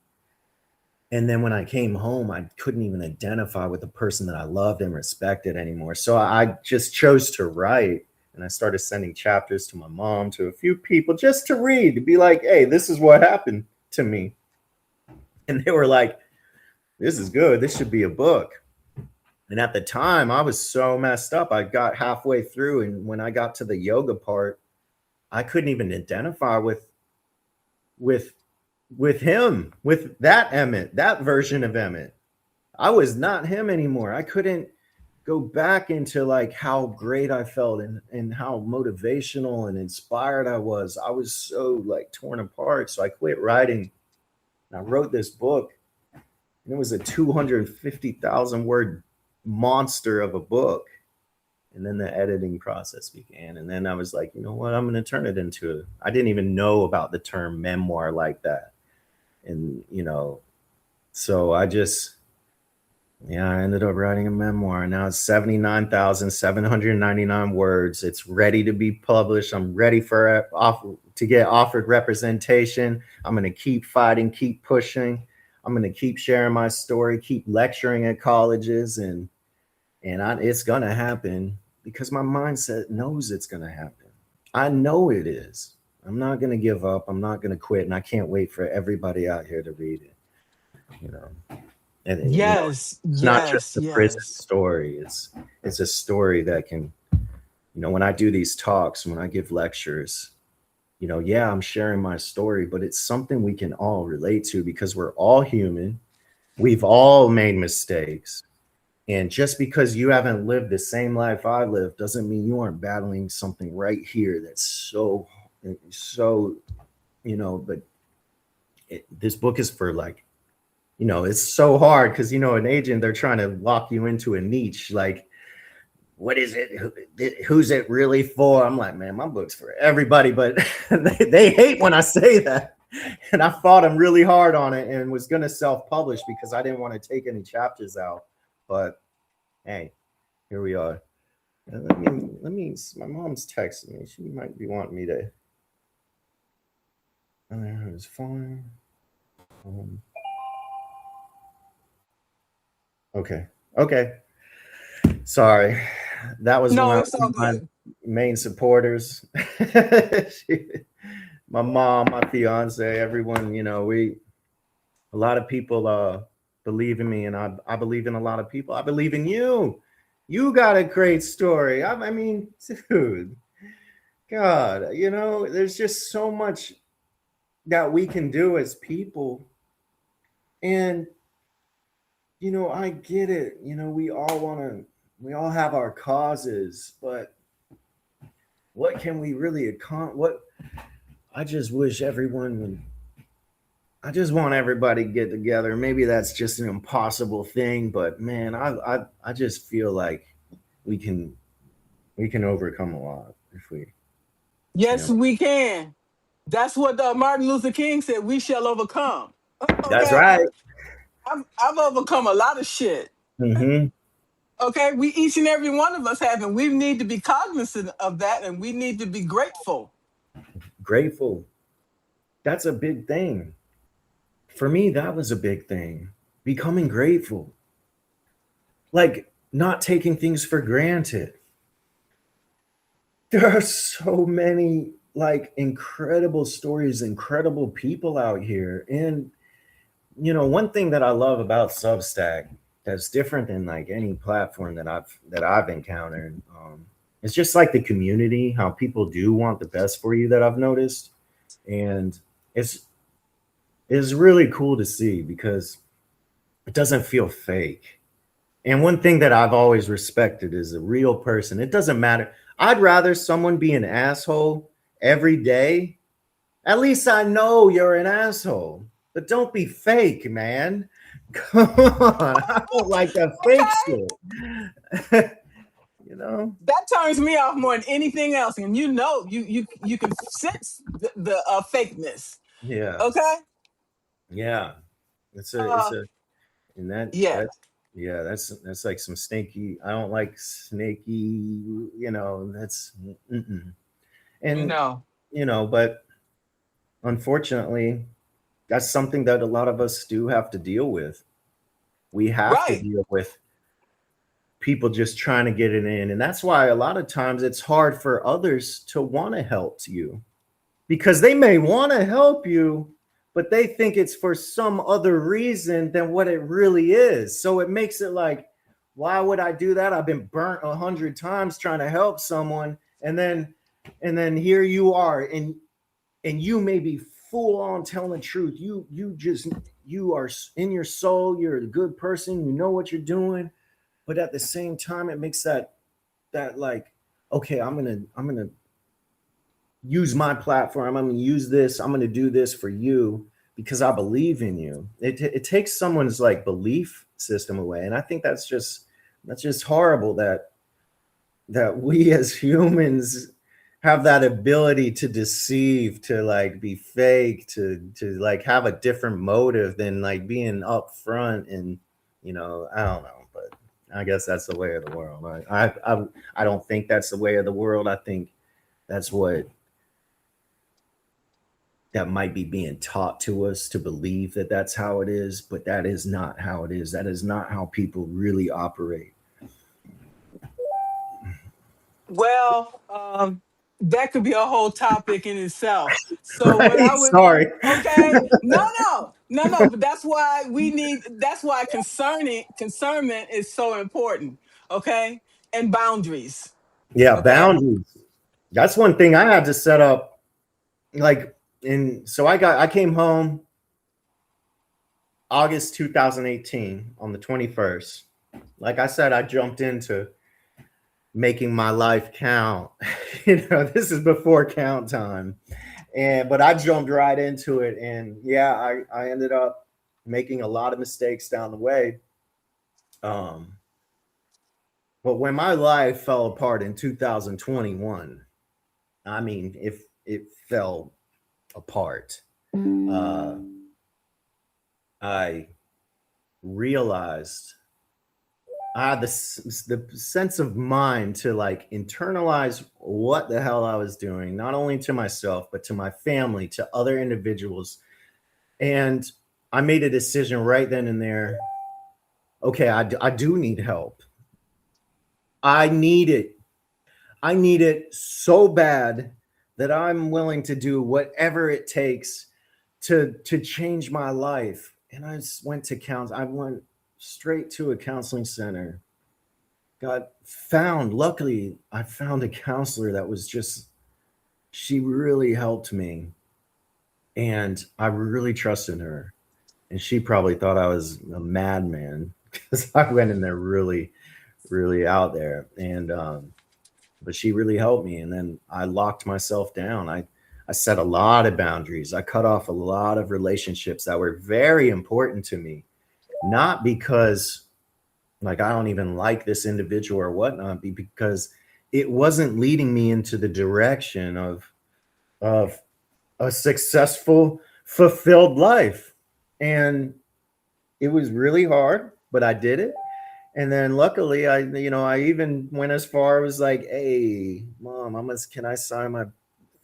and then when I came home, I couldn't even identify with the person that I loved and respected anymore. So I just chose to write, and I started sending chapters to my mom, to a few people, just to read, to be like, hey, this is what happened to me. And they were like, this is good. This should be a book. And at the time, I was so messed up. I got halfway through, and when I got to the yoga part, I couldn't even identify with with him, with that Emmett, that version of Emmett. I was not him anymore. I couldn't go back into like how great I felt, and how motivational and inspired I was. I was so like torn apart. So I quit writing, and I wrote this book. And it was a 250,000 word monster of a book. And then the editing process began. And then I was like, you know what? I'm going to turn it into I didn't even know about the term memoir like that. And, so I ended up writing a memoir. Now it's 79,799 words. It's ready to be published. I'm ready to get offered representation. I'm going to keep fighting, keep pushing. I'm going to keep sharing my story, keep lecturing at colleges, and it's going to happen, because my mindset knows it's going to happen. I know it is. I'm not going to give up. I'm not going to quit, and I can't wait for everybody out here to read it. You know, and Yes, it's not just yes, a prison yes. story. It's a story that can, when I do these talks, when I give lectures, yeah, I'm sharing my story, but it's something we can all relate to, because we're all human. We've all made mistakes. And just because you haven't lived the same life I lived doesn't mean you aren't battling something right here that's so, but this book is for like, it's so hard, because, an agent, they're trying to lock you into a niche. Like, what is it? Who's it really for? I'm like, man, my book's for everybody, but they hate when I say that. And I fought them really hard on it, and was going to self-publish because I didn't want to take any chapters out. But hey, here we are. My mom's texting me. She might be wanting me to. It's fine. Um, okay. Okay. Sorry. That was No, one of it's all my good. main supporters. My mom, my fiance, everyone, a lot of people believe in me, and I believe in a lot of people. I believe in you. You got a great story. I mean, dude, God, there's just so much that we can do as people. And, I get it. We all have our causes, but what can we really accomplish? I just wish everyone would I just want everybody to get together. Maybe that's just an impossible thing, but man, I just feel like we can we can overcome a lot if we, you Yes, know. we can. That's what Martin Luther King said. We shall overcome. That's Okay, right. I've overcome a lot of shit. Mm-hmm. Okay, we each and every one of us have, and we need to be cognizant of that, and we need to be grateful. Grateful. That's a big thing. For me, that was a big thing. Becoming grateful. Like not taking things for granted. There are so many like incredible stories, incredible people out here. And one thing that I love about Substack that's different than like any platform that I've encountered. It's just like the community, how people do want the best for you that I've noticed, and it's it's really cool to see because it doesn't feel fake. And one thing that I've always respected is a real person. It doesn't matter. I'd rather someone be an asshole every day. At least I know you're an asshole, but don't be fake, man. Come on. I don't like that fake Okay, shit. you know? that turns me off more than anything else, and you can sense the fakeness. Yeah. Okay, Yeah. It's a it's uh, a and that yeah, that yeah, that's like some snaky. I don't like snaky, that's mm-mm. you And know, but unfortunately, that's something that a lot of us do have to deal with. We have to right, deal with people just trying to get it in. And that's why a lot of times it's hard for others to want to help you because they may want to help you, but they think it's for some other reason than what it really is. So it makes it like, why would I do that? I've been burnt 100 times trying to help someone. And then here you are, and you may be full on telling the truth. You are in your soul, you're a good person, you know what you're doing, but at the same time it makes that like, okay, I'm gonna use my platform, I'm gonna use this, I'm gonna do this for you because I believe in you. It takes someone's like belief system away, and I think that's just horrible that we as humans have that ability to deceive, to like be fake, to like have a different motive than like being upfront. And I don't know, but I guess that's the way of the world. I don't think that's the way of the world. I think that's what that might be being taught to us to believe that that's how it is, but that is not how it is. That is not how people really operate. well, that could be a whole topic in itself. So what Right? I would, Sorry. okay, no, but that's why that's why concernment is so important. Okay, and boundaries. Yeah, Okay, boundaries. That's one thing I had to set up. Like, so I came home August 2018 on the 21st. Like I said, I jumped into making my life count. This is before count time. But I jumped right into it, and yeah, I ended up making a lot of mistakes down the way. Um, but when my life fell apart in 2021, I mean, if it fell apart, I realized I had the sense of mind to like internalize what the hell I was doing, not only to myself, but to my family, to other individuals. And I made a decision right then and there. Okay, I do need help. I need it. I need it so bad that I'm willing to do whatever it takes to change my life. And I just went to I went straight to a counseling center. Luckily, I found a counselor that was just, she really helped me. And I really trusted her. And she probably thought I was a madman because I went in there really, really out there. And, but she really helped me. And then I locked myself down. I set a lot of boundaries. I cut off a lot of relationships that were very important to me, not because like I don't even like this individual or whatnot, because it wasn't leading me into the direction of a successful, fulfilled life. And it was really hard, but I did it. And then luckily I even went as far as like, hey, mom, can I sign my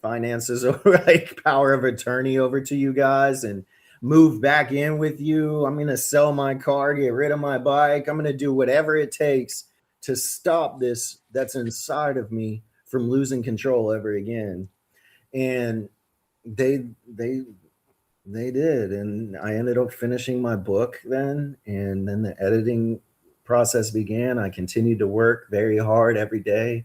finances over like power of attorney over to you guys and move back in with you? I'm going to sell my car, get rid of my bike. I'm going to do whatever it takes to stop this that's inside of me from losing control ever again. And they did. And I ended up finishing my book then. And then the editing process began. I continued to work very hard every day.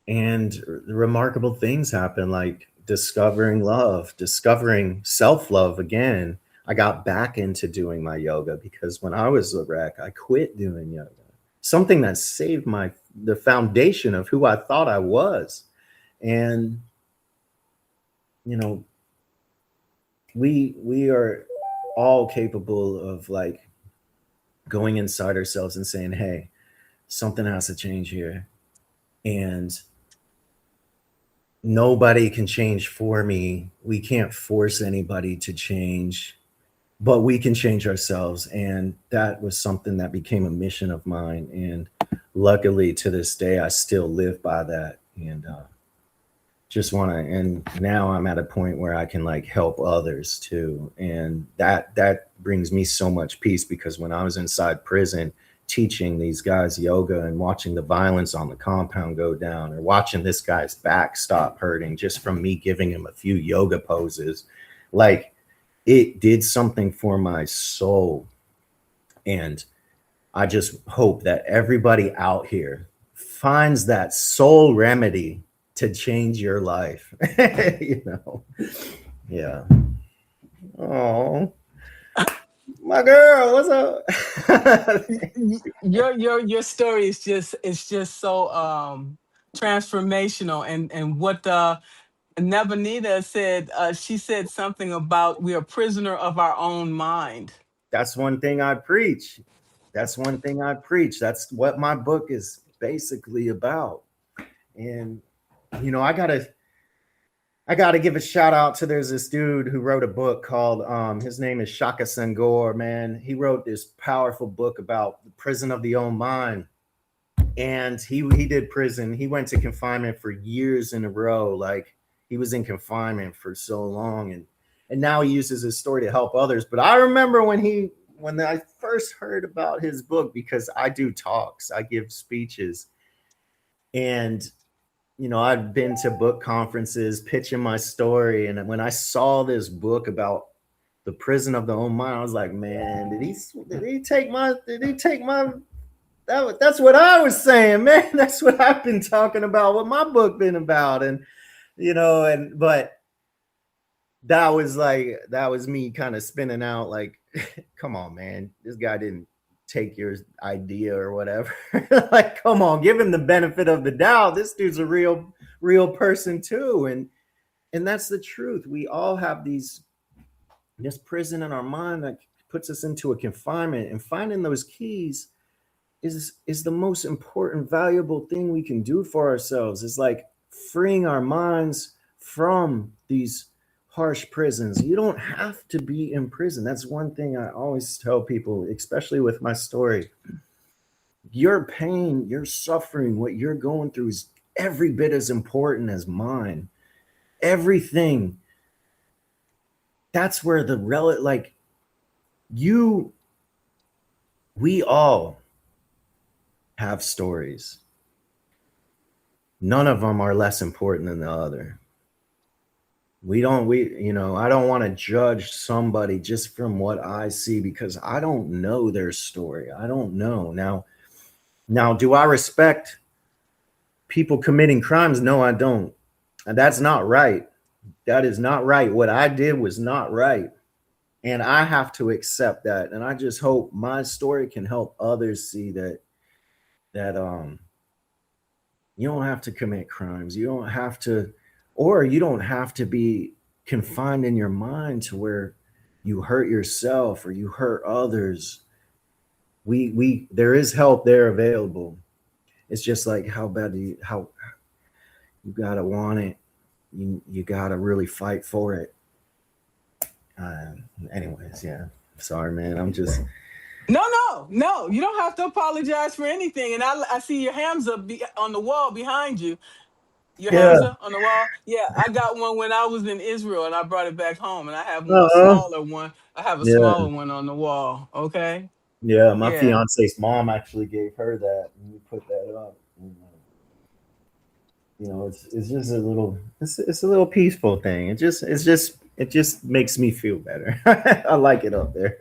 And remarkable things happened, like discovering love, discovering self-love again. I got back into doing my yoga because when I was a wreck, I quit doing yoga. Something that saved the foundation of who I thought I was. And you know, we are all capable of like going inside ourselves and saying, hey, something has to change here. And nobody can change for me. We can't force anybody to change, but we can change ourselves. And that was something that became a mission of mine. And luckily to this day, I still live by that. And and now I'm at a point where I can like help others too. And that brings me so much peace, because when I was inside prison teaching these guys yoga and watching the violence on the compound go down, or watching this guy's back stop hurting just from me giving him a few yoga poses, like it did something for my soul. And I just hope that everybody out here finds that soul remedy to change your life. Yeah. Oh, my girl, what's up? Your story is just, it's just so transformational. And what Nebanita said, she said something about we are prisoner of our own mind. That's one thing I preach. That's one thing I preach. That's what my book is basically about. And I gotta give a shout out to, there's this dude who wrote a book called his name is Shaka Senghor, man. He wrote this powerful book about the prison of the own mind. And he did prison. He went to confinement for years in a row. Like he was in confinement for so long, and now he uses his story to help others. But I remember when I first heard about his book, because I do talks, I give speeches, and I've been to book conferences pitching my story. And when I saw this book about the prison of the own mind, I was like, man, did he take my that's what I was saying, man. That's what I've been talking about, what my book been about. And but that was me kind of spinning out like, come on, man, this guy didn't take your idea or whatever. Like, come on, give him the benefit of the doubt. This dude's a real person too. And that's the truth. We all have this prison in our mind that puts us into a confinement, and finding those keys is the most important, valuable thing we can do for ourselves. Is like freeing our minds from these harsh prisons. You don't have to be in prison. That's one thing I always tell people, especially with my story. Your pain, your suffering, what you're going through is every bit as important as mine. Everything. That's where the like you, we all have stories. None of them are less important than the other. I don't want to judge somebody just from what I see because I don't know their story. I don't know. Now, do I respect people committing crimes? No, I don't. And that's not right. That is not right. What I did was not right. And I have to accept that. And I just hope my story can help others see that you don't have to commit crimes. You don't have to, or you don't have to be confined in your mind to where you hurt yourself or you hurt others. There is help there available. It's just like how you gotta want it. You gotta really fight for it. Anyways, yeah. Sorry, man. I'm just No. You don't have to apologize for anything. And I see your Hamza on the wall behind you. Your yeah. Hamza on the wall. Yeah, I got one when I was in Israel, and I brought it back home, and I have one, a Uh-uh. smaller one. I have a Yeah. smaller one on the wall. Okay. Yeah. My Yeah. fiance's mom actually gave her that, and we put that up. It's just a little it's a little peaceful thing. It just makes me feel better. I like it up there.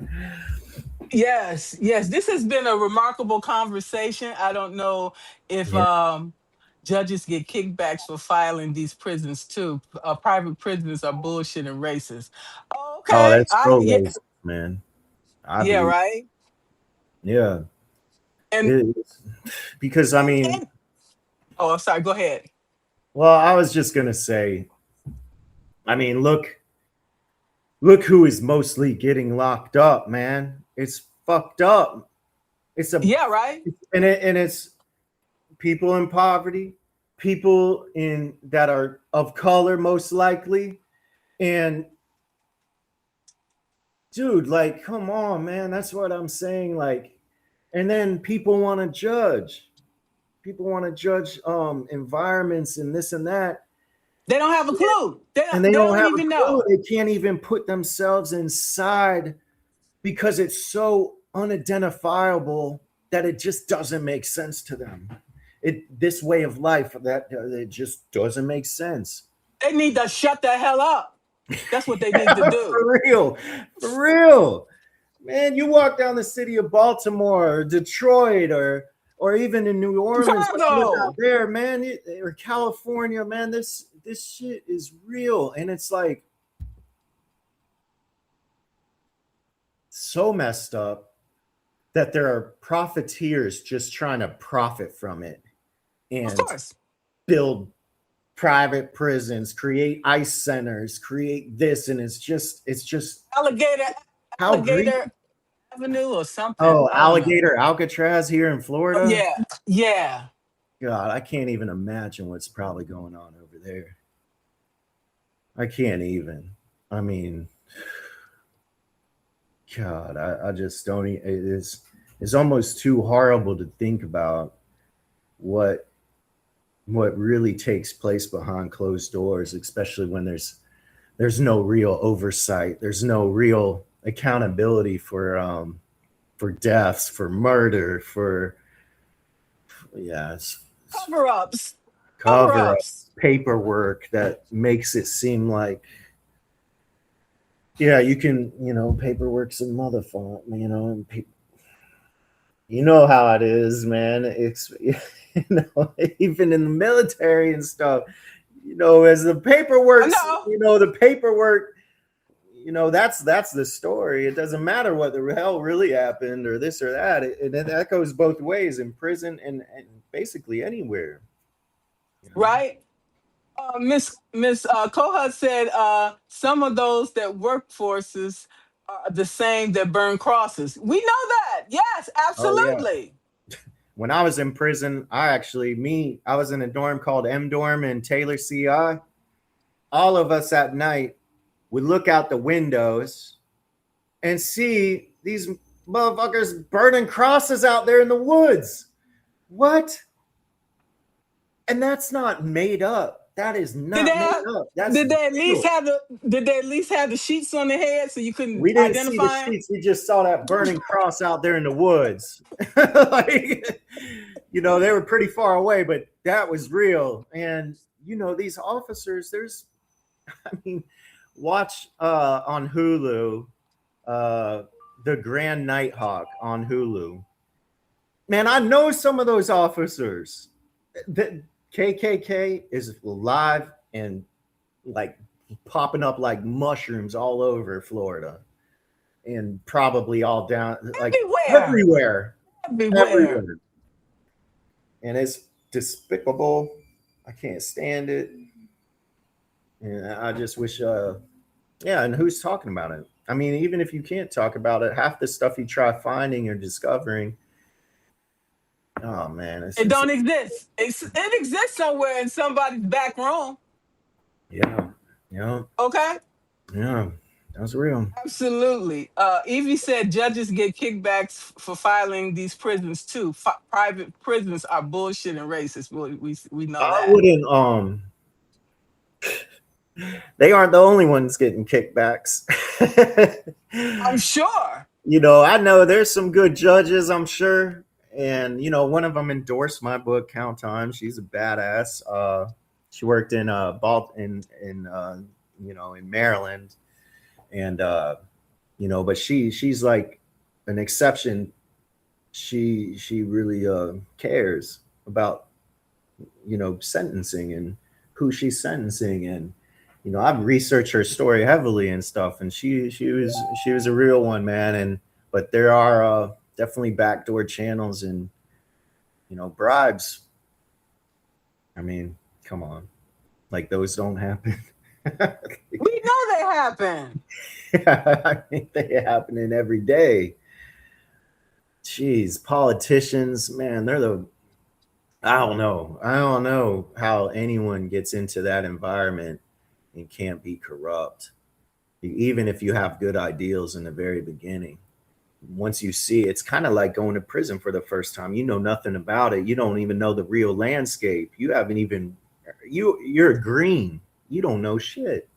Yes. This has been a remarkable conversation. I don't know if Yeah. judges get kickbacks for filing these prisons too. Private prisons are bullshit and racist. Oh, Okay. that's so racist, man. I Yeah, believe. right. Yeah. And It, because I mean, and oh, sorry. Go ahead. well, I was just gonna say, I mean, look who is mostly getting locked up, man. It's fucked up. It's a Yeah, right. and it's people in poverty, people in that are of color most likely. And dude, like, come on, man. That's what I'm saying. Like, and then people want to judge. People want to judge environments and this and that. They don't have a clue. They And don't, they they don't don't have a even clue. know. They can't even put themselves inside because it's so unidentifiable that it just doesn't make sense to them. This way of life that it just doesn't make sense. They need to shut the hell up. That's what they need to do. For real, man. You walk down the city of Baltimore or Detroit or even in New Orleans when I lived out Chicago. there, man, or California, man. This shit is real, and it's like so messed up that there are profiteers just trying to profit from it Of and course. build private prisons, create ICE centers, create this, and it's just Alligator, how greedy. Alligator Avenue or something. Oh, I don't know. alligator Alcatraz here in Oh, Florida. yeah. God, I can't even imagine what's probably going on over there. I can't even. I mean, God, I just don't. It's almost too horrible to think about what really takes place behind closed doors, especially when there's no real oversight. There's no real accountability for deaths, for murder, for Cover ups. Cover cover up ups. paperwork that makes it seem like you can, paperwork's a motherfucker, and you know how it is, man. It's even in the military and stuff, as the I paperwork's, know. the paperwork, that's the story. It doesn't matter what the hell really happened or this or that. And that goes both ways in prison and basically anywhere. Right. Miss Kohut said some of those that work forces are the same that burn crosses. We know that. Yes, Oh yeah. absolutely. When I was in prison, I was in a dorm called M Dorm in Taylor, CI. All of us at night, would look out the windows and see these motherfuckers burning crosses out there in the woods. What? And that's not made up. That is not made up. That's Did they at least real. have the sheets on their head so you couldn't We didn't see the identify them? sheets. We just saw that burning cross out there in the woods. Like, you know, they were pretty far away, but that was real. And, you know, these officers, watch on Hulu, The Grand Nighthawk on Hulu. Man, I know some of those officers. The KKK is alive and like popping up like mushrooms all over Florida and probably all down like everywhere. And it's despicable. I can't stand it. And I just wish, and who's talking about it? I mean, even if you can't talk about it, half the stuff you try finding or discovering, oh man, it don't exist. It exists somewhere in somebody's back room. Yeah. Okay. Yeah, that's real. Absolutely. Evie said judges get kickbacks for filing these prisons too. Private prisons are bullshit and racist. We know that. I wouldn't. They aren't the only ones getting kickbacks. I'm sure. You know, I know there's some good judges, I'm sure. And, you know, one of them endorsed my book, Count Time. She's a badass. She worked in in Maryland. And, you know, but she's like an exception. She really cares about, you know, sentencing and who she's sentencing. And, you know, I've researched her story heavily and stuff, and she was a real one, man. But there are definitely backdoor channels and, you know, bribes. I mean, come on, like those don't happen. We know they happen. I mean, they happening every day. Jeez, politicians, man, I don't know how anyone gets into that environment and can't be corrupt, even if you have good ideals in the very beginning. Once you see, it's kind of like going to prison for the first time. You know nothing about it. You don't even know the real landscape. You're green. You don't know shit.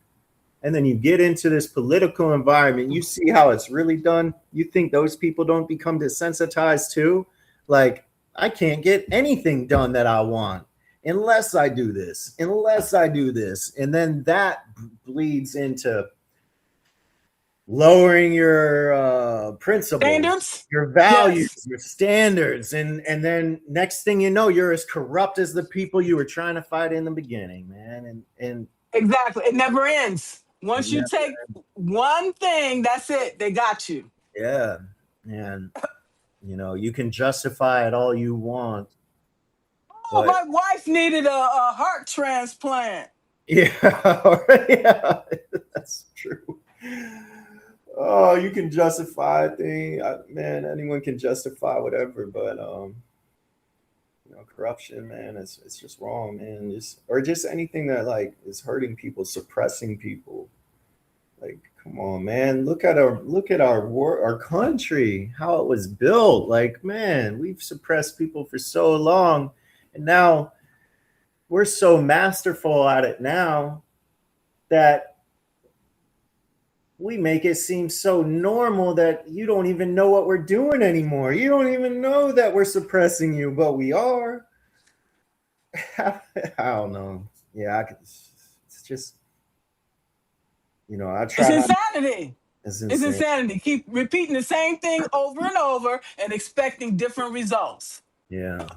And then you get into this political environment. You see how it's really done. You think those people don't become desensitized too? Like, I can't get anything done that I want unless I do this, And then that bleeds into lowering your principles, standards, your values, your standards. And then next thing you know, you're as corrupt as the people you were trying to fight in the beginning, man. And exactly. It never ends. Once you take one thing, that's it. They got you. Yeah. And, you know, you can justify it all you want. Oh, my wife needed a heart transplant. Yeah, yeah, that's true. Oh, you can justify a thing. Man, anyone can justify whatever, but you know, corruption, man, it's just wrong, man. Just anything that like is hurting people, suppressing people. Like, come on, man. Look at our country, how it was built. Like, man, we've suppressed people for so long. And now we're so masterful at it now that we make it seem so normal that you don't even know what we're doing anymore. You don't even know that we're suppressing you, but we are. I don't know. Yeah, it's just, you know, I try. It's insanity. It's insanity. Keep repeating the same thing over and over and expecting different results. Yeah.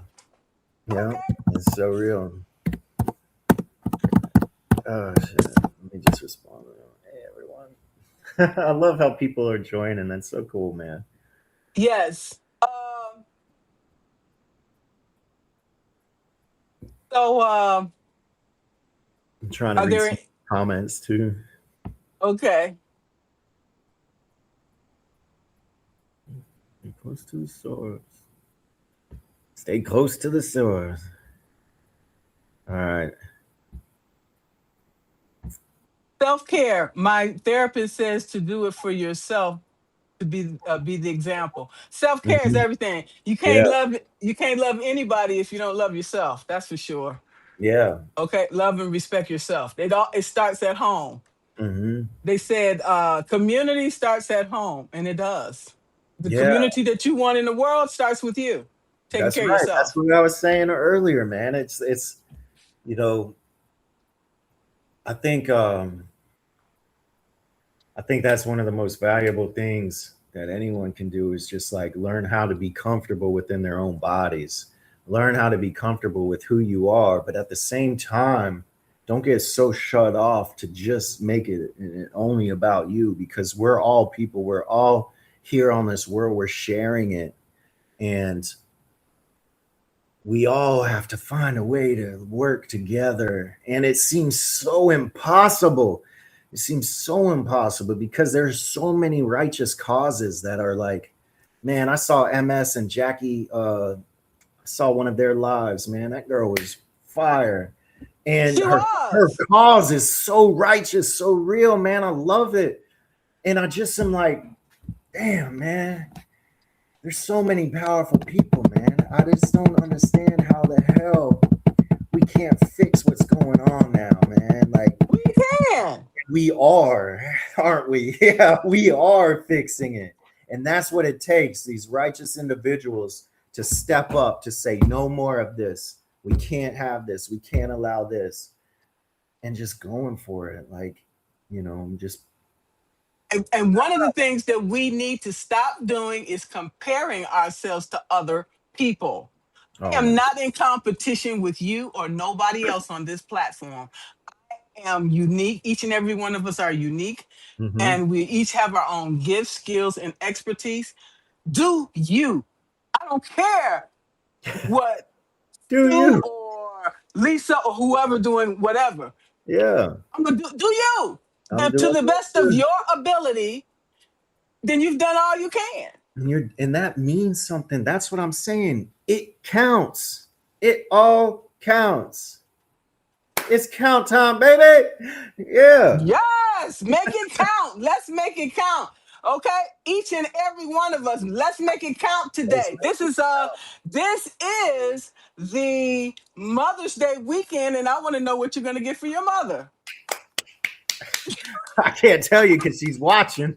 Yeah, it's so real. Oh shit! Let me just respond. Hey everyone! I love how people are joining. That's so cool, man. Yes. I'm trying to read some comments too. Okay. Stay close to the source. Stay close to the source. All right. Self-care. My therapist says to do it for yourself, to be the example. Self-care is Mhm. everything. Yeah, You can't love anybody if you don't love yourself. That's for sure. yeah. Okay, love and respect yourself. It starts at home. Hmm. They said community starts at home, and it does. The Yeah, community that you want in the world starts with you taking that's care of right. That's yourself. what I was saying earlier, man. It's you know, I think I think that's one of the most valuable things that anyone can do is just like learn how to be comfortable within their own bodies, learn how to be comfortable with who you are, but at the same time, don't get so shut off to just make it only about you because we're all people. We're all here on this world. We're sharing it. And we all have to find a way to work together. And it seems so impossible. It seems so impossible because there's so many righteous causes that are like, man, I saw MS and Jackie, I saw one of their lives, man. That girl was fire. And She her was. cause is so righteous, so real, man. I love it. And I just am like, damn, man, there's so many powerful people, man. I just don't understand how the hell we can't fix what's going on now, man. Like We can. we are, aren't we? Yeah, we are fixing it. And that's what it takes, these righteous individuals to step up to say no more of this. We can't have this. We can't allow this. And just going for it. Like, just And one of the things that we need to stop doing is comparing ourselves to other people. I oh am man. not in competition with you or nobody else on this platform. I am unique. Each and every one of us are unique, Mm-hmm. and we each have our own gifts, skills, and expertise. Do you? I don't care what Do Sue you? or Lisa or whoever doing whatever. Yeah. I'm gonna do you I'm to doing the it best of too. your ability. Then you've done all you can. And that means something. That's what I'm saying. It counts. It all counts. It's count time, baby. Yeah. Yes, make it count. Let's make it count. Okay, each and every one of us. Let's make it count Let's today. make it. This is the Mother's Day weekend, and I want to know what you're gonna get for your mother. I can't tell you because she's watching.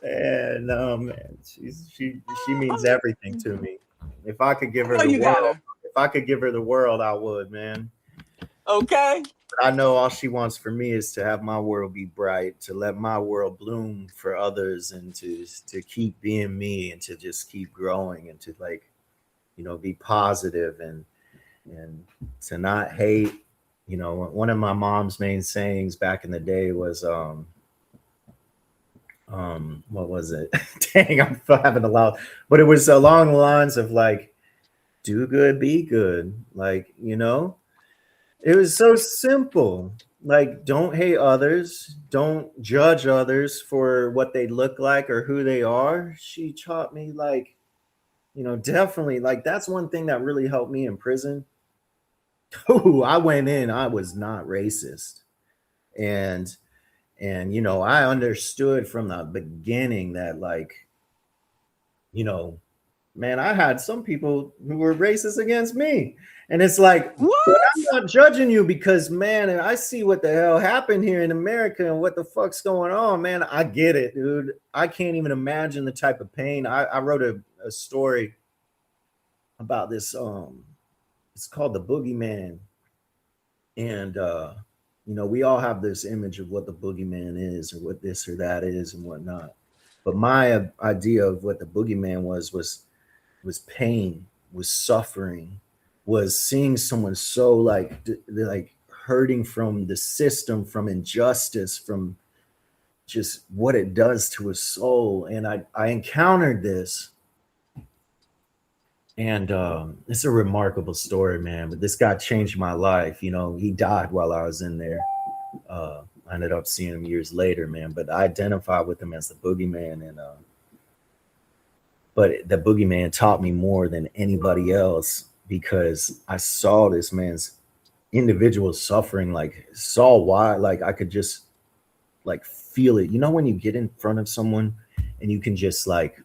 And no, man, she means everything to me. If I could give I her know the you got world, her. if I could give her the world, I would, man. Okay. But I know all she wants for me is to have my world be bright, to let my world bloom for others, and to keep being me, and to just keep growing, and to like, be positive and to not hate. One of my mom's main sayings back in the day was what was it? Dang, I'm having a lot, but it was along the lines of like, do good, be good. Like, it was so simple. Like, don't hate others, don't judge others for what they look like or who they are. She taught me like, definitely like that's one thing that really helped me in prison. Oh, I went in, I was not racist. And I understood from the beginning that like, you know, man, I had some people who were racist against me. And it's like, but What? I'm not judging you because, man, and I see what the hell happened here in America and what the fuck's going on, man. I get it, dude. I can't even imagine the type of pain. I wrote a story about this. It's called The Boogeyman. And, we all have this image of what the boogeyman is or what this or that is and whatnot. But my idea of what the boogeyman was pain, was suffering, was seeing someone so like hurting from the system, from injustice, from just what it does to a soul. And I encountered this, and it's a remarkable story, man. But this guy changed my life. He died while I was in there. I ended up seeing him years later, man. But I identified with him as the boogeyman, and but the boogeyman taught me more than anybody else because I saw this man's individuals suffering, like saw why, like I could just like feel it. You know, when you get in front of someone and you can just like,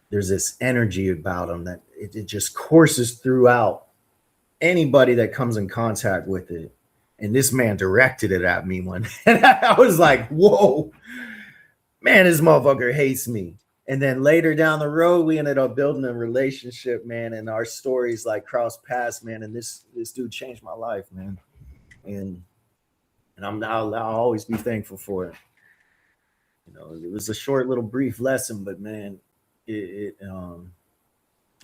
there's this energy about them that it just courses throughout anybody that comes in contact with it. And this man directed it at me one, and I was like, whoa, man, this motherfucker hates me. And then later down the road, we ended up building a relationship, man, and our stories like crossed paths, man. And this dude changed my life, man. And I'll always be thankful for it. You know, it was a short little brief lesson, but man, it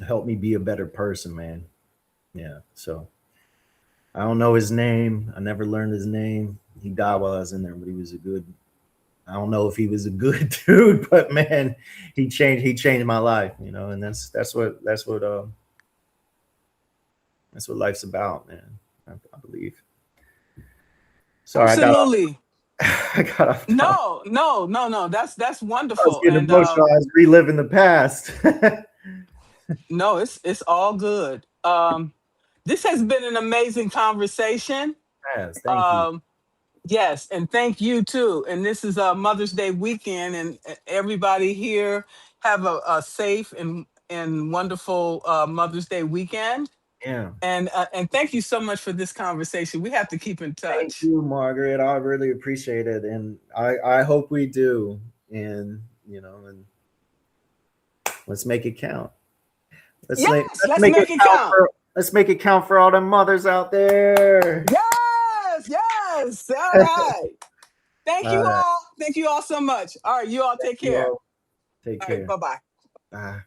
helped me be a better person, man. Yeah. So I don't know his name. I never learned his name. He died while I was in there, but he was a good, I don't know if he was a good dude, but man, he changed my life, you know, and that's what life's about, man. I believe. Sorry, Absolutely. I got off. No. That's I was wonderful. getting And emotional. I was reliving the past. no, it's all good. This has been an amazing conversation. Yes, thank you. Yes, and thank you too. And this is a Mother's Day weekend, and everybody here have a safe and wonderful Mother's Day weekend. Yeah. And thank you so much for this conversation. We have to keep in Thank touch. you, Margaret. I really appreciate it, and I hope we do. And you know, and let's make it count. Yes, let's Make it make it count count. for let's make it count for all the mothers out there. Yes. All right. Thank All you right. all. Thank you all so much. All right, you all take You care. all take All right, care. bye-bye. Bye.